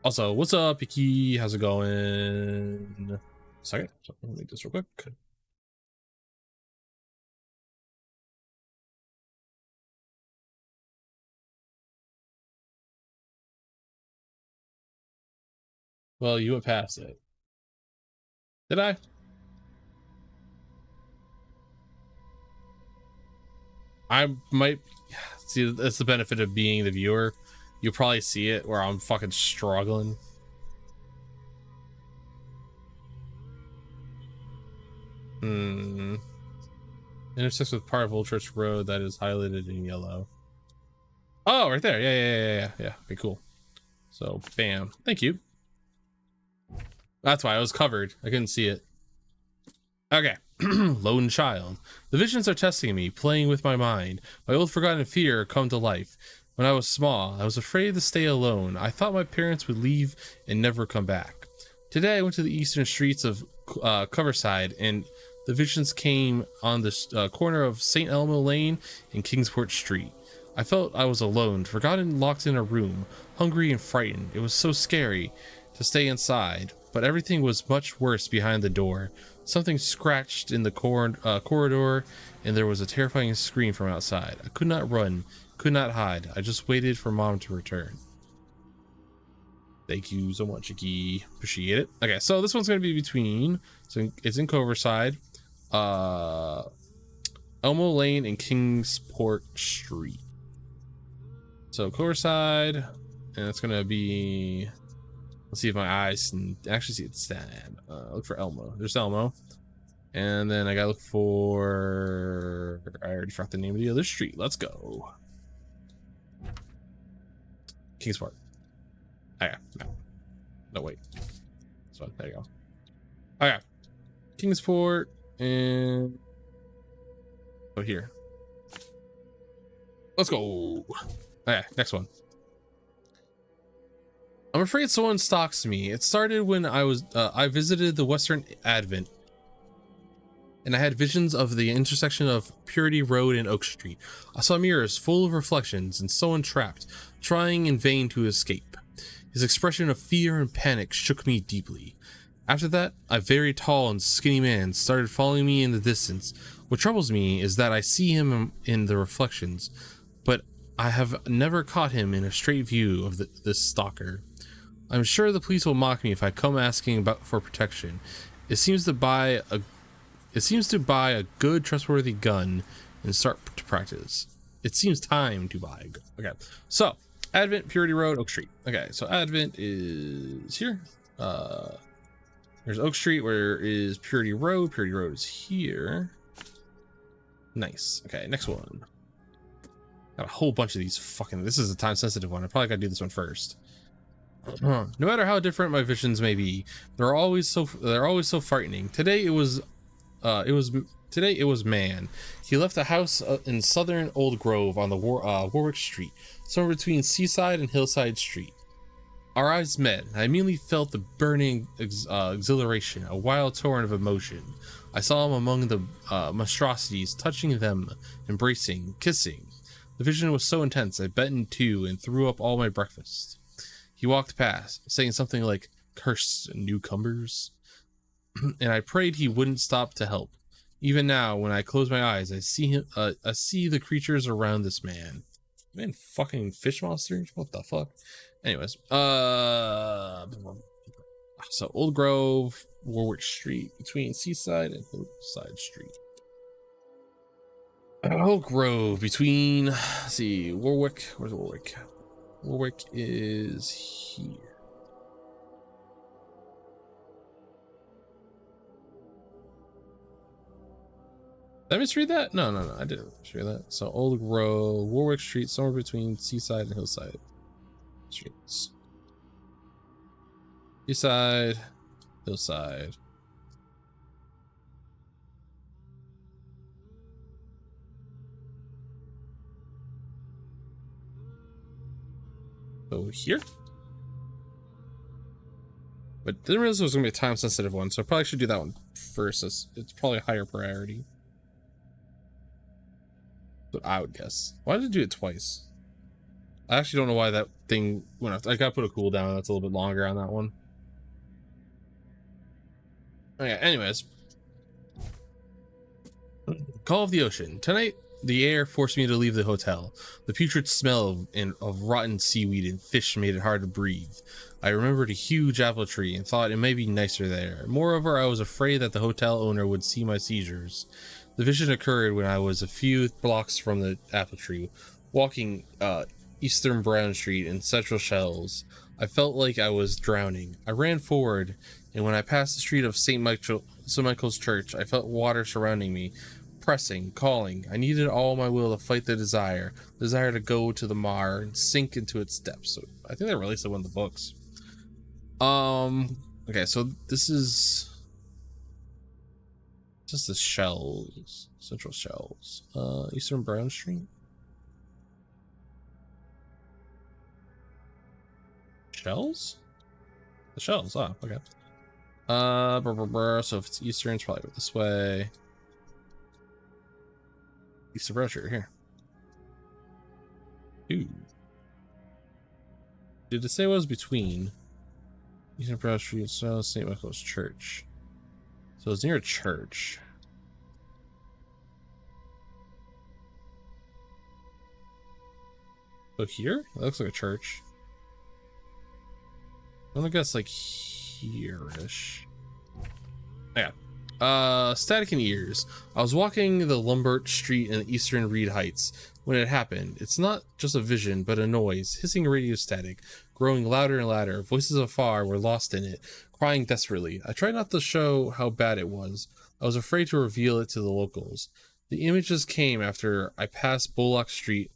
Also, what's up, Icky? How's it going? Sorry, let me make this real quick. Well, you went past it. Did I? I might see. That's the benefit of being the viewer. You probably see it where I'm fucking struggling. Intersects with part of Old Church Road that is highlighted in yellow. Oh, right there. Yeah. Okay, cool. So, bam. Thank you. That's why I was covered. I couldn't see it. Okay. Lone child. The visions are testing me, playing with my mind. My old forgotten fear come to life. When I was small, I was afraid to stay alone. I thought my parents would leave and never come back. Today, I went to the eastern streets of Coverside, and the visions came on the corner of St. Elmo Lane and Kingsport Street. I felt I was alone, forgotten, locked in a room, hungry and frightened. It was so scary to stay inside, but everything was much worse behind the door. Something scratched in the corridor, and there was a terrifying scream from outside. I could not run, could not hide. I just waited for Mom to return. Thank you so much, Icky. Appreciate it. Okay, so this one's going to be between, so it's in Coverside, Elmo Lane and Kingsport Street. So Coverside, and it's going to be, let's see if my eyes can actually see it stand. Look for Elmo. There's Elmo. And then I gotta look for, I already forgot the name of the other street. Let's go. Kingsport. Okay, no wait. This one, there you go. Okay, Kingsport, and oh, here. Let's go. Okay, next one. I'm afraid someone stalks me. It started when I visited the Western Advent, and I had visions of the intersection of Purity Road and Oak Street. I saw mirrors full of reflections and someone trapped, trying in vain to escape. His expression of fear and panic shook me deeply. After that, a very tall and skinny man started following me in the distance. What troubles me is that I see him in the reflections, but I have never caught him in a straight view of this stalker. I'm sure the police will mock me if I come asking for protection. It seems to buy a good, trustworthy gun and start to practice. It seems time to buy a gun. Okay, so Advent, Purity Road, Oak Street. Okay, so Advent is here. There's Oak Street. Where is Purity Road? Purity Road is here. Nice. Okay, next one. Got a whole bunch of these fucking. This is a time-sensitive one. I probably gotta do this one first. No matter how different my visions may be, they're always so frightening. Today it was man. He left a house in southern Old Grove on the Warwick Street, somewhere between Seaside and Hillside Street. Our eyes met. I immediately felt the burning exhilaration, a wild torrent of emotion. I saw him among the monstrosities, touching them, embracing, kissing. The vision was so intense, I bent in two and threw up all my breakfast. He walked past, saying something like, "Cursed newcomers," and I prayed he wouldn't stop to help. Even now, when I close my eyes, I see him. I see the creatures around this man. Man, fucking fish monsters. What the fuck? Anyways, so Old Grove, Warwick Street, between Seaside and Hillside Street. Oak Grove, between, let's see, Warwick. Where's Warwick? Warwick is here. Did I misread that? No, I didn't misread that. So Old Grove, Warwick Street, somewhere between Seaside and Hillside Streets. Seaside, Hillside. So here? But didn't realize it was going to be a time-sensitive one, so I probably should do that one first. It's probably a higher priority. But I would guess. Why did I do it twice? I actually don't know why that thing went off. I gotta put a cooldown that's a little bit longer on that one. Okay, anyways. Call of the Ocean. Tonight, The air forced me to leave the hotel. The putrid smell of rotten seaweed and fish made it hard to breathe. I remembered a huge apple tree and thought it might be nicer there. Moreover, I was afraid that the hotel owner would see my seizures. The vision occurred when I was a few blocks from the apple tree, walking Eastern Brown Street in Central Shells. I felt like I was drowning. I ran forward, and when I passed the street of St. Michael's Church, I felt water surrounding me, pressing, calling. I needed all my will to fight the desire to go to the Mar and sink into its depths. So I think they released it in one of the books. Okay, so this is just the Shells, Central Shells, Eastern Brown Street. Shells? The Shells, oh, okay. So if it's Eastern, it's probably this way. East of Russia, here. Ooh. Did it say what was between? Eastern Brown Street, so St. Michael's Church. So it's near a church. So here? That looks like a church. I'm gonna guess like here-ish. Yeah. Static in ears. I was walking the Lombard Street in Eastern Reed Heights when it happened. It's not just a vision, but a noise, hissing radio static, growing louder and louder. Voices afar were lost in it, crying desperately. I tried not to show how bad it was. I was afraid to reveal it to the locals. The images came after I passed Bullock Street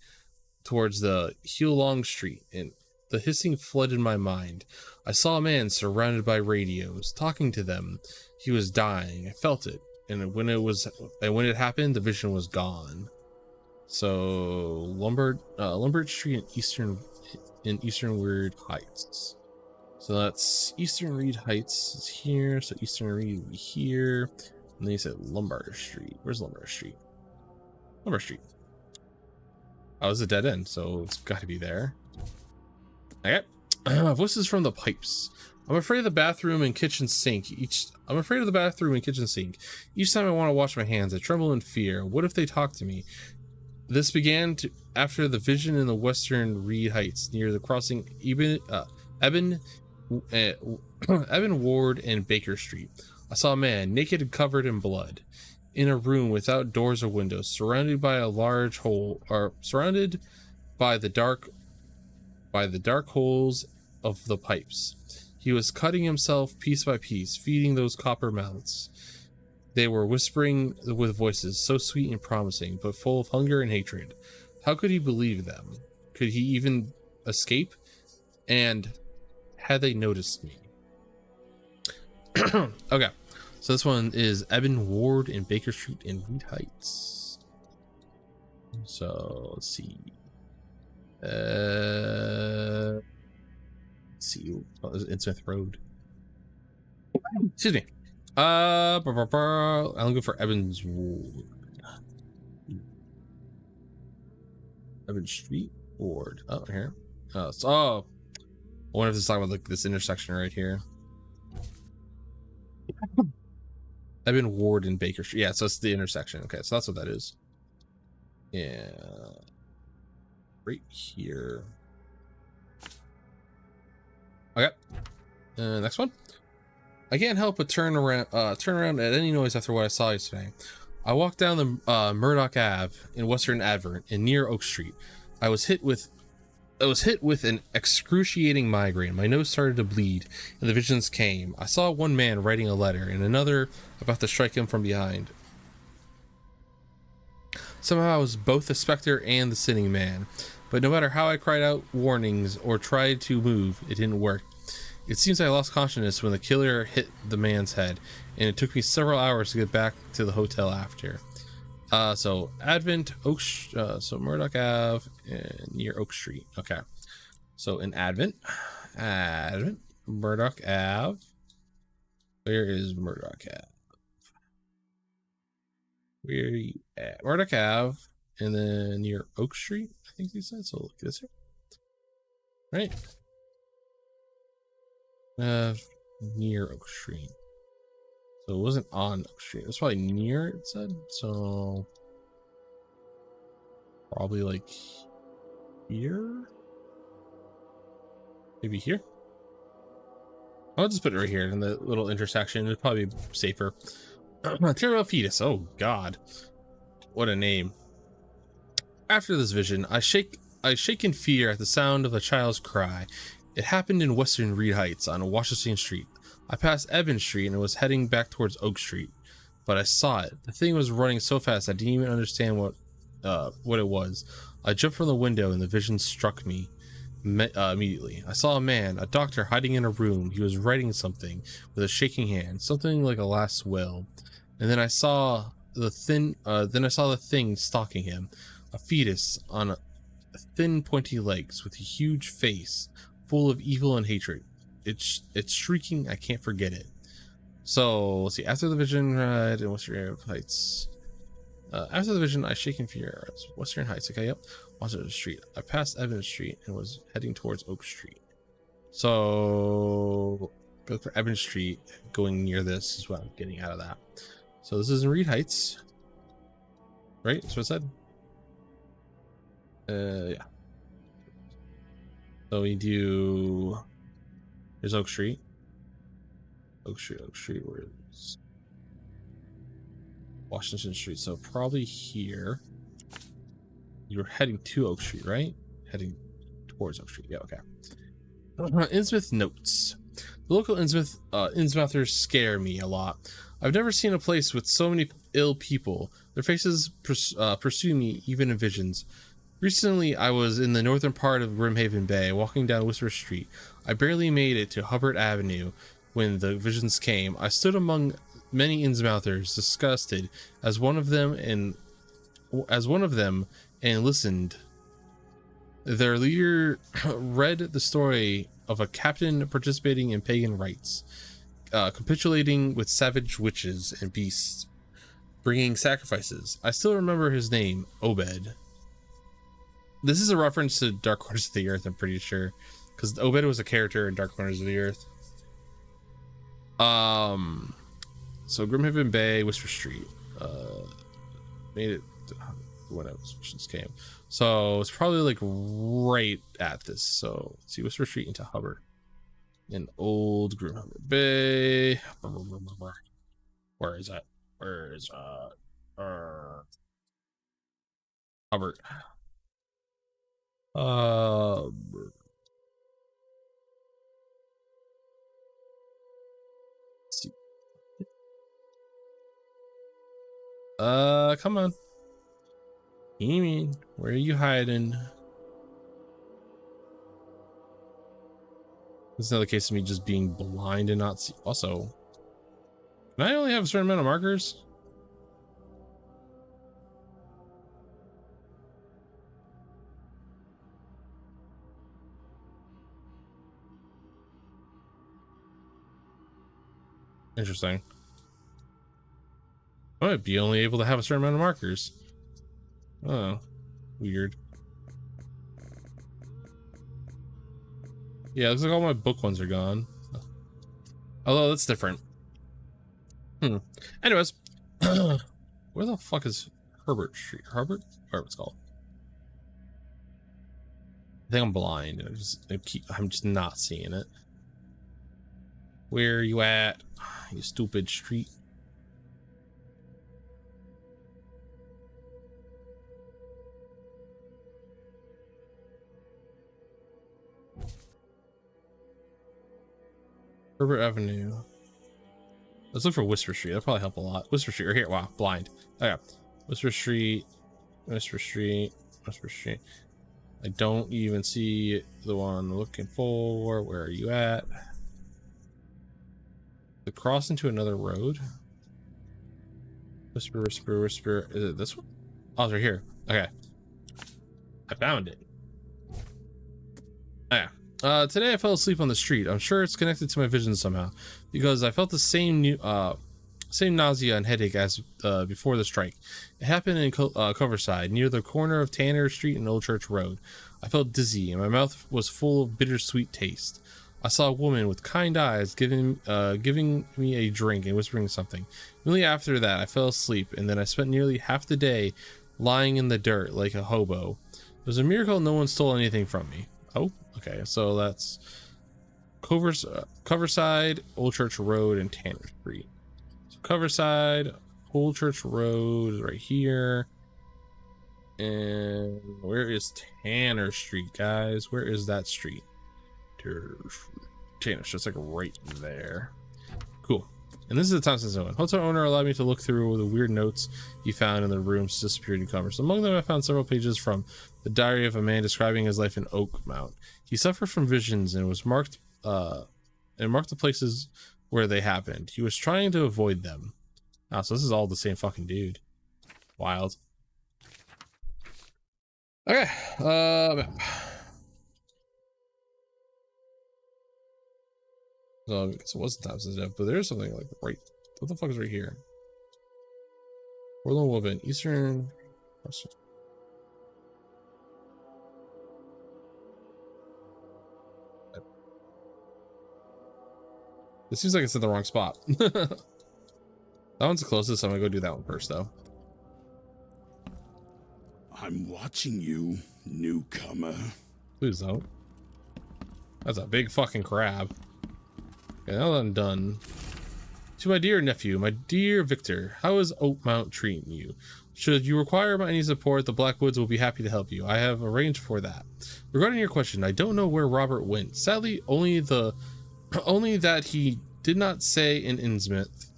towards the Huelong Street, and the hissing flooded my mind. I saw a man surrounded by radios, talking to them. He was dying. I felt it, and when it happened, the vision was gone. So Lombard Street in Eastern Reed Heights. So that's Eastern Reed Heights is here. So Eastern Reed would be here, and then you said Lombard Street. Where's Lombard Street? Lombard Street. Oh, it's a dead end, so it's got to be there. Okay. Voices from the pipes. I'm afraid of the bathroom and kitchen sink. I'm afraid of the bathroom and kitchen sink. Each time I want to wash my hands, I tremble in fear. What if they talk to me? This began after the vision in the Western Reed Heights near the crossing Eben Ward and Baker Street. I saw a man, naked and covered in blood, in a room without doors or windows, surrounded by a large hole, or surrounded by the dark holes of the pipes. He was cutting himself piece by piece, feeding those copper mouths. They were whispering with voices so sweet and promising, but full of hunger and hatred. How could he believe them? Could he even escape? And had they noticed me? Okay, so this one is Eben Ward and Baker Street in Reed Heights. So let's see. Let's see. Oh, there's Innsmouth Road. Excuse me. I'm looking for Evans Ward. Evans Street Ward. Oh, here. Oh, I wonder if this is talking about like this intersection right here. Eben Ward and Baker Street. Yeah, so it's the intersection. Okay, so that's what that is. Yeah. Right here. Okay. Next one. I can't help but turn around at any noise after what I saw yesterday. I walked down the Murdoch Ave in Western Advent and near Oak Street. I was hit with an excruciating migraine. My nose started to bleed, and the visions came. I saw one man writing a letter, and another about to strike him from behind. Somehow I was both the specter and the sinning man, but no matter how I cried out warnings or tried to move, it didn't work. It seems I lost consciousness when the killer hit the man's head, and it took me several hours to get back to the hotel after. So Advent, so Murdoch Ave and near Oak Street. Okay. So in Advent, Murdoch Ave. Where is Murdoch Ave? Where are you at? Murdoch Ave, and then near Oak Street, I think he said. So look at this here. Right. Near Oak Street. So it wasn't on Oak Street. It was probably near, it said. So Probably like here? Maybe here? I'll just put it right here in the little intersection. It'd probably be safer. Material fetus. Oh God. What a name. After this vision, I shake in fear at the sound of a child's cry. It happened in Western Reed Heights on Washington Street. I passed Evans Street and was heading back towards Oak Street, but I saw it. The thing was running so fast I didn't even understand what it was. I jumped from the window and the vision struck me immediately. I saw a man, a doctor, hiding in a room. He was writing something with a shaking hand, something like a last will. And then I saw the thing stalking him, a fetus on thin pointy legs with a huge face full of evil and hatred. It's shrieking. I can't forget it. So let's see. After the vision, in Western Heights. After the vision, I shake in fear. Western Heights. Okay, yep. Washington Street. I passed Evans Street and was heading towards Oak Street. So go for Evans Street. Going near this is what I'm getting out of that. So this is in Reed Heights, right? That's what I said. Yeah. So we do. There's Oak Street. Oak Street. Where is Washington Street? So probably here. You're heading to Oak Street, right? Heading towards Oak Street. Yeah. Okay. Innsmouth notes. The local Innsmouthers scare me a lot. I've never seen a place with so many ill people. Their faces pursue me even in visions. Recently, I was in the northern part of Grimhaven Bay, walking down Whisper Street. I barely made it to Hubbard Avenue when the visions came. I stood among many Innsmouthers, disgusted as one of them, and listened. Their leader read the story of a captain participating in pagan rites, capitulating with savage witches and beasts, bringing sacrifices. I still remember his name, Obed. This is a reference to Dark Corners of the Earth, I'm pretty sure, because Obed was a character in Dark Corners of the Earth. So Grimhaven Bay, Whisper Street, made it when visions came. So it's probably like right at this. So let's see, Whisper Street into Hubbard, in Old Grimhaven Bay. Where is that? Where is Hubbard? Let's see. Come on. You mean, where are you hiding? This is another case of me just being blind and not see. Also, can I only have a certain amount of markers? Interesting. I might be only able to have a certain amount of markers. Oh, weird. Yeah, looks like all my book ones are gone. Although that's different. Anyways, where the fuck is Herbert Street? Herbert? Whatever it's called. I think I'm blind. I'm just not seeing it. Where are you at, you stupid street? Herbert Avenue. Let's look for Whisper Street. That'll probably help a lot. Whisper Street, right here. Wow, blind. Okay. Whisper Street, Whisper Street, Whisper Street. I don't even see the one I'm looking for. Where are you at? To cross into another road. Whisper, whisper, whisper. Is it this one? Oh, it's right here. Okay. I found it. Oh, yeah. Today I fell asleep on the street. I'm sure it's connected to my vision somehow, because I felt the same nausea and headache as before the strike. It happened in Coverside, near the corner of Tanner Street and Old Church Road. I felt dizzy, and my mouth was full of bittersweet taste. I saw a woman with kind eyes giving me a drink and whispering something. Immediately after that, I fell asleep, and then I spent nearly half the day lying in the dirt like a hobo. It was a miracle no one stole anything from me. Oh, okay, so that's Coverside, Old Church Road, and Tanner Street. So Coverside, Old Church Road is right here. And where is Tanner Street, guys? Where is that street? Tanner Street, it's like right there. Cool. And this is the Thompson Zone. Hotel owner allowed me to look through the weird notes he found in the room's disappeared newcomers. Among them, I found several pages from the diary of a man describing his life in Oakmont. He suffered from visions and was marked the places where they happened. He was trying to avoid them. Ah, so this is all the same fucking dude. Wild. Okay. Map. So it wasn't Thompson's Death, but there's something like right. What the fuck is right here? Orland Woven, Eastern. It seems like it's in the wrong spot. That one's the closest. I'm gonna go do that one first, though. I'm watching you, newcomer. Please don't. That's a big fucking crab. Okay, now that I'm done. To my dear nephew, my dear Victor, how is Oakmont treating you? Should you require any support, the Blackwoods will be happy to help you. I have arranged for that. Regarding your question, I don't know where Robert went. Sadly, only that he did not say in Innsmouth.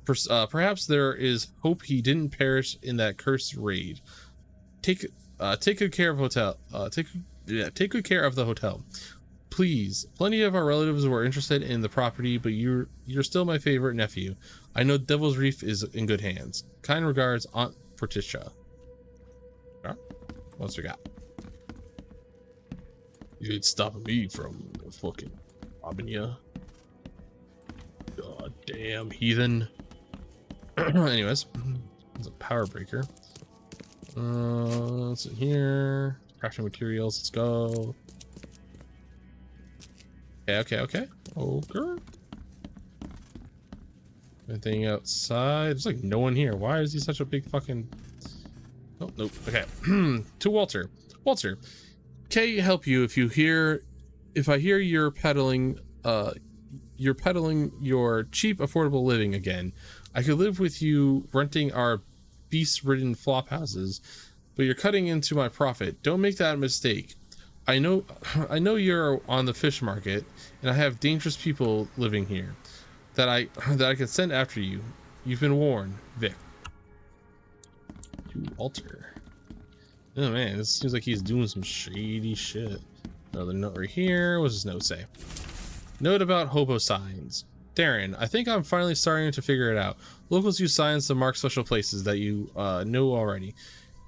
Perhaps there is hope he didn't perish in that cursed raid. Take good care of take good care of the hotel. Please, plenty of our relatives were interested in the property, but you're still my favorite nephew. I know Devil's Reef is in good hands. Kind regards, Aunt Patricia. Right. What else we got? You ain't stopping me from fucking robbing you. God damn heathen. Anyways, there's a power breaker. What's in here? Crafting materials. Let's go. Okay. Anything outside? There's like no one here. Why is he such a big fucking... Oh, nope. Okay. To Walter. Walter, can I help you if I hear you're peddling your cheap, affordable living again? I could live with you renting our beast-ridden flop houses, but you're cutting into my profit. Don't make that mistake. I know you're on the fish market, and I have dangerous people living here that I can send after you. You've been warned, Vic. To Walter. Oh man, this seems like he's doing some shady shit. Another note right here. What does this note say? Note about hobo signs. Darren, I think I'm finally starting to figure it out. Locals use signs to mark special places that you know already.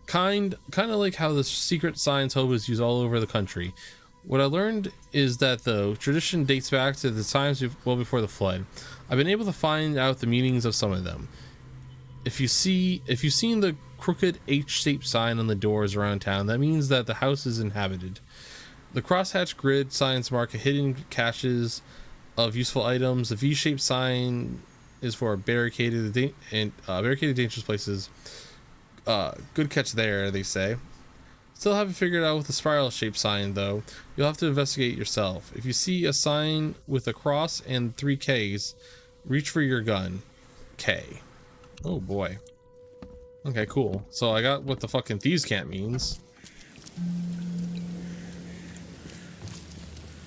Kind of like how the secret signs hobos use all over the country. What I learned is that the tradition dates back to the times well before the flood. I've been able to find out the meanings of some of them. If you've seen the crooked H-shaped sign on the doors around town, that means that the house is inhabited. The crosshatch grid signs mark hidden caches of useful items. The V-shaped sign is for barricaded dangerous places. Good catch there, they say. Still haven't figured out with the spiral shaped sign though. You'll have to investigate yourself. If you see a sign with a cross and 3 Ks, reach for your gun. K. Oh boy. Okay, cool. So I got what the fucking thieves can't means.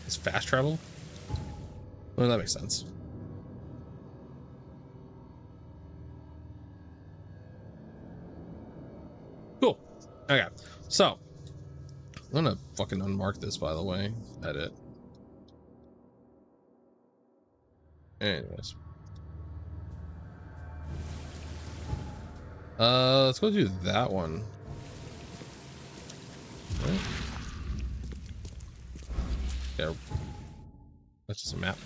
It's fast travel? Well, that makes sense. Cool. Okay. So, I'm gonna fucking unmark this, by the way. Edit. Anyways. Let's go do that one. Right. Yeah. That's just a map.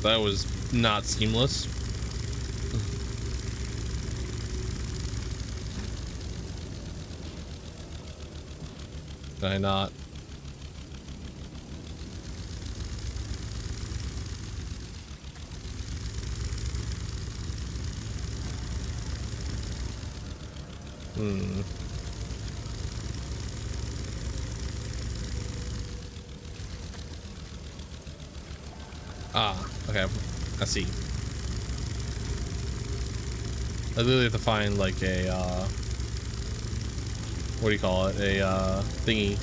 That was not seamless. Did I not? Hmm. Ah, okay. I see. I literally have to find like a what do you call it? A thingy.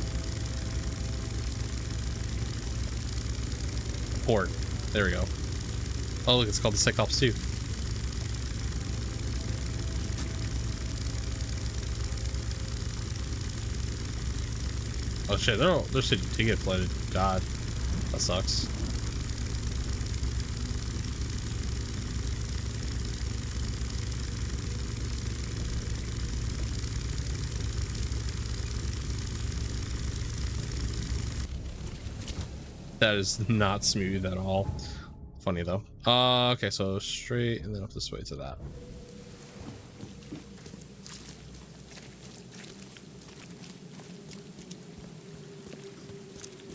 Port. There we go. Oh look, it's called the Cyclops 2. Oh shit, they're city ticket flooded. God. That sucks. That is not smooth at all. Funny though. Okay, so straight and then up this way to that.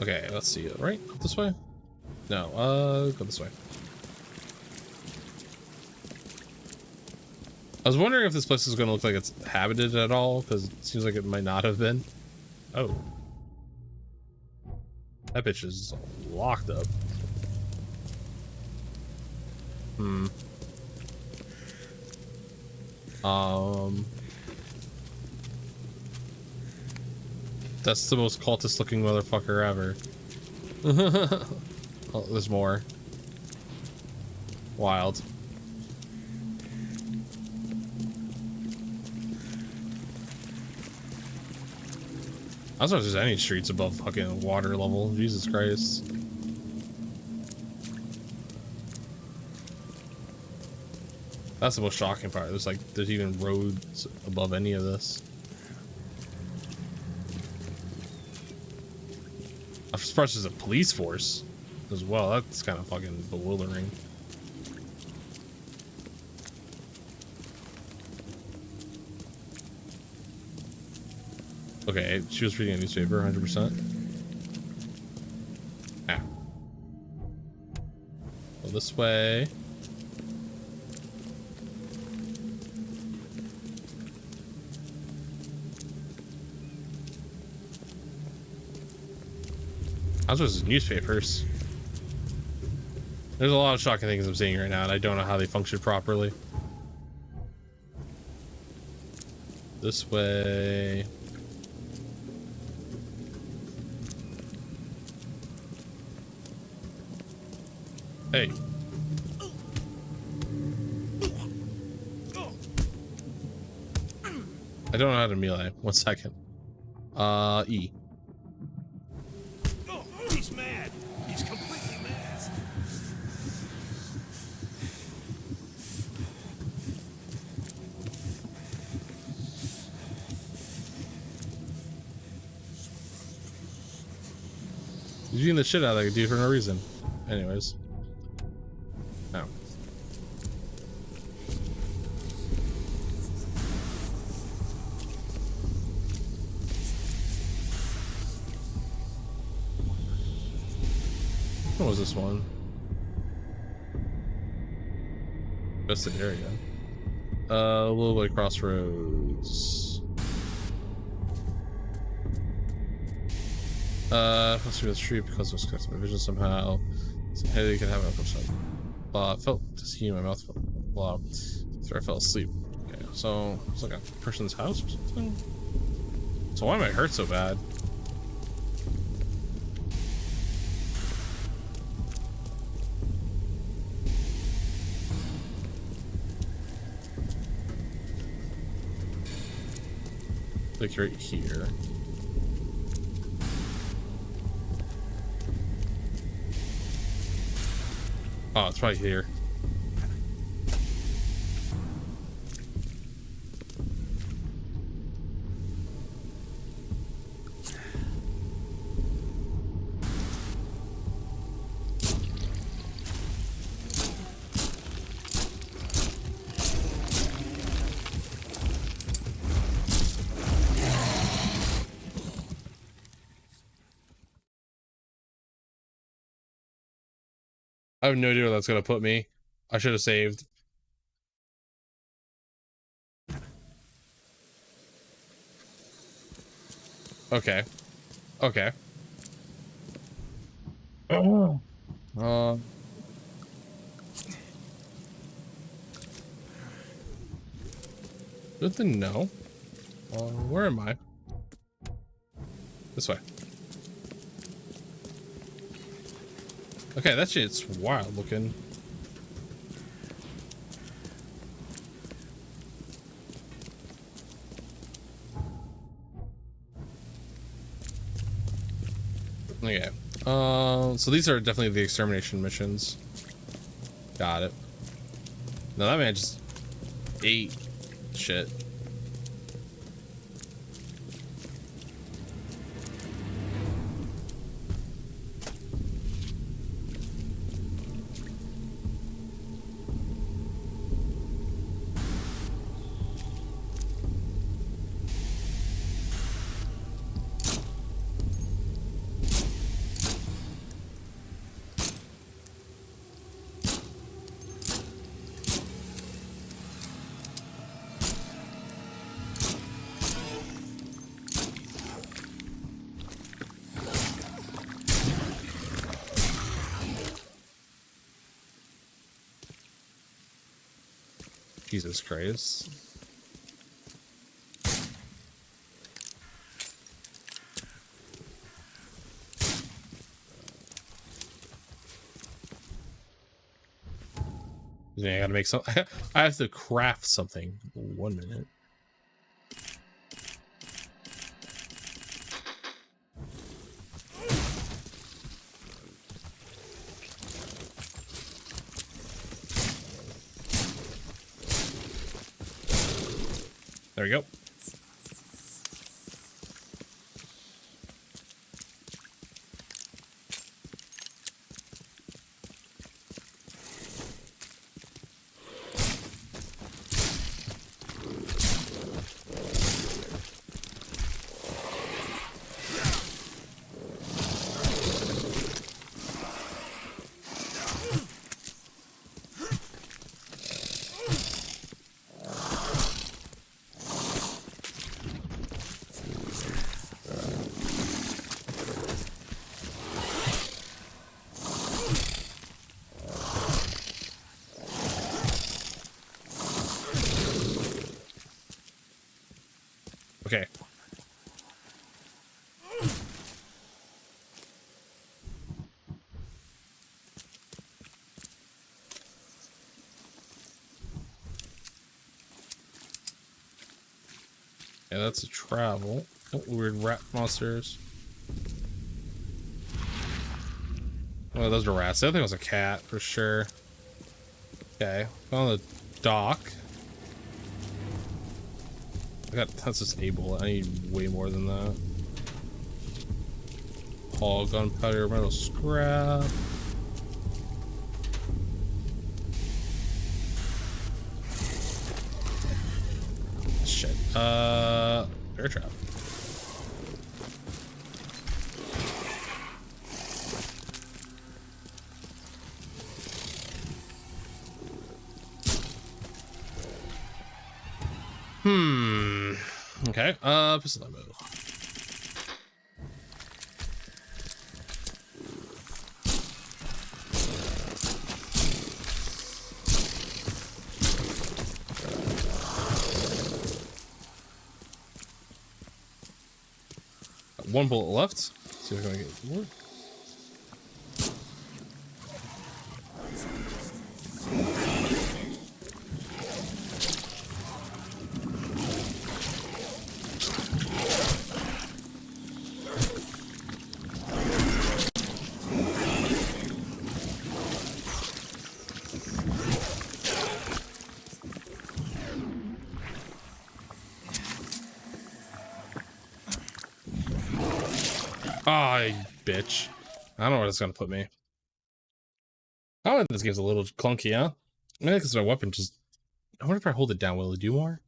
Okay, let's see. Right? Up this way? No, go this way. I was wondering if this place is going to look like it's habited at all, because it seems like it might not have been. Oh. That bitch is locked up. Hmm. That's the most cultist looking motherfucker ever. Oh, there's more. Wild. I don't know if there's any streets above fucking water level. Jesus Christ. That's the most shocking part. There's even roads above any of this. I'm surprised there's a police force as well. That's kind of fucking bewildering. Okay, she was reading a newspaper, 100%. Ah. Go this way. I was supposed to newspapers. There's a lot of shocking things I'm seeing right now, and I don't know how they function properly. This way. Hey. I don't know how to melee. 1 second. E. He's mad. He's completely mad. He's beating the shit out of that dude for no reason. Anyways. No. What was this one? Best area. A little bit crossroads. Must be the street because it was connected to my vision somehow. So, hey, you can have it. I felt to see my mouth blah. After I fell asleep. Okay, so it's like a person's house or something. So why am I hurt so bad? Like right here. Oh, it's right here. I have no idea where that's gonna put me. I should have saved. Okay. Okay. Oh. Good to know. Where am I? This way. Okay, that shit's wild looking. Okay. So these are definitely the extermination missions. Got it. No, that man just ate shit. Jesus Christ. Yeah, I gotta make some. I have to craft something. 1 minute. There we go. Okay. Yeah, that's a travel. Oh, weird rat monsters. Oh, those are rats. The other thing was a cat for sure. Okay, on the dock. That's just able. I need way more than that. All gunpowder, metal scrap. Shit. Bear trap. Okay. Pistol ammo. Got 1 bullet left. See if I can get more. Ah, oh, bitch. I don't know where that's gonna put me. I don't think this game's a little clunky, huh? I think it's my weapon just... I wonder if I hold it down, will it do more?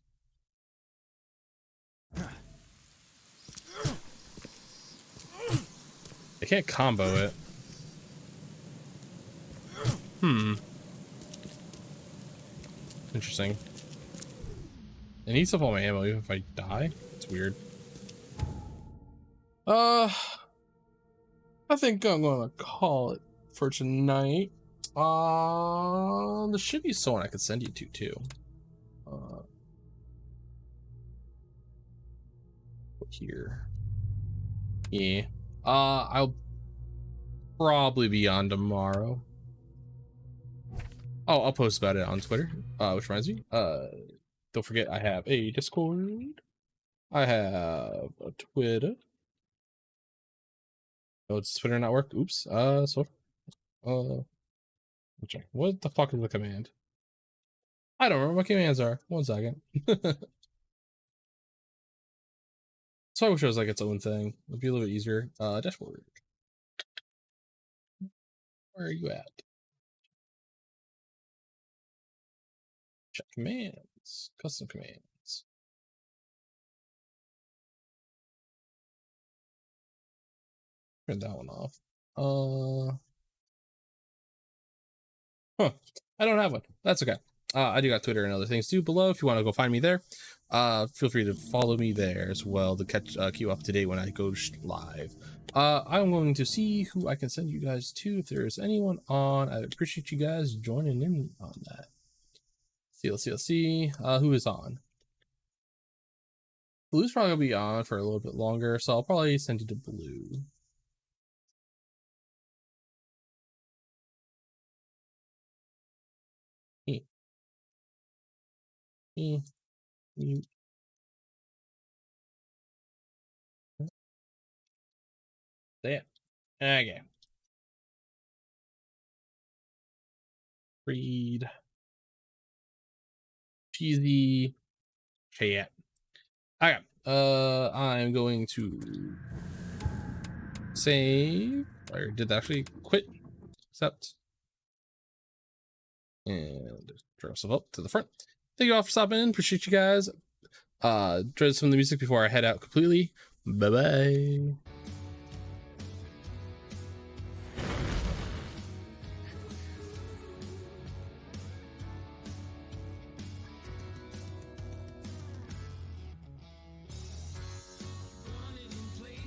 I can't combo it. Interesting. It eats up all my ammo even if I die? It's weird. I think I'm gonna call it for tonight. There should be someone I could send you to too. Here. Yeah. I'll probably be on tomorrow. Oh, I'll post about it on Twitter. Which reminds me, don't forget I have a Discord. I have a Twitter. Oh, it's Twitter not work? Oops. What the fuck is the command? I don't remember what commands are. 1 second. So I wish it was like its own thing. It'd be a little bit easier. Dashboard. Where are you at? Check commands. Custom commands. Turn that one off. I don't have one. That's okay. I do got Twitter and other things too below if you want to go find me there. Feel free to follow me there as well to catch keep you up to date when I go live. I'm going to see who I can send you guys to. If there's anyone on, I appreciate you guys joining in on that. Let's see. Who is on? Blue's probably gonna be on for a little bit longer, so I'll probably send you to Blue. There. Okay. Read. Cheesy. Chat. Okay. I'm going to save. Or did that actually quit? Accept. And draw myself up to the front. Thank you all for stopping in. Appreciate you guys. Enjoy some of the music before I head out completely. Bye bye.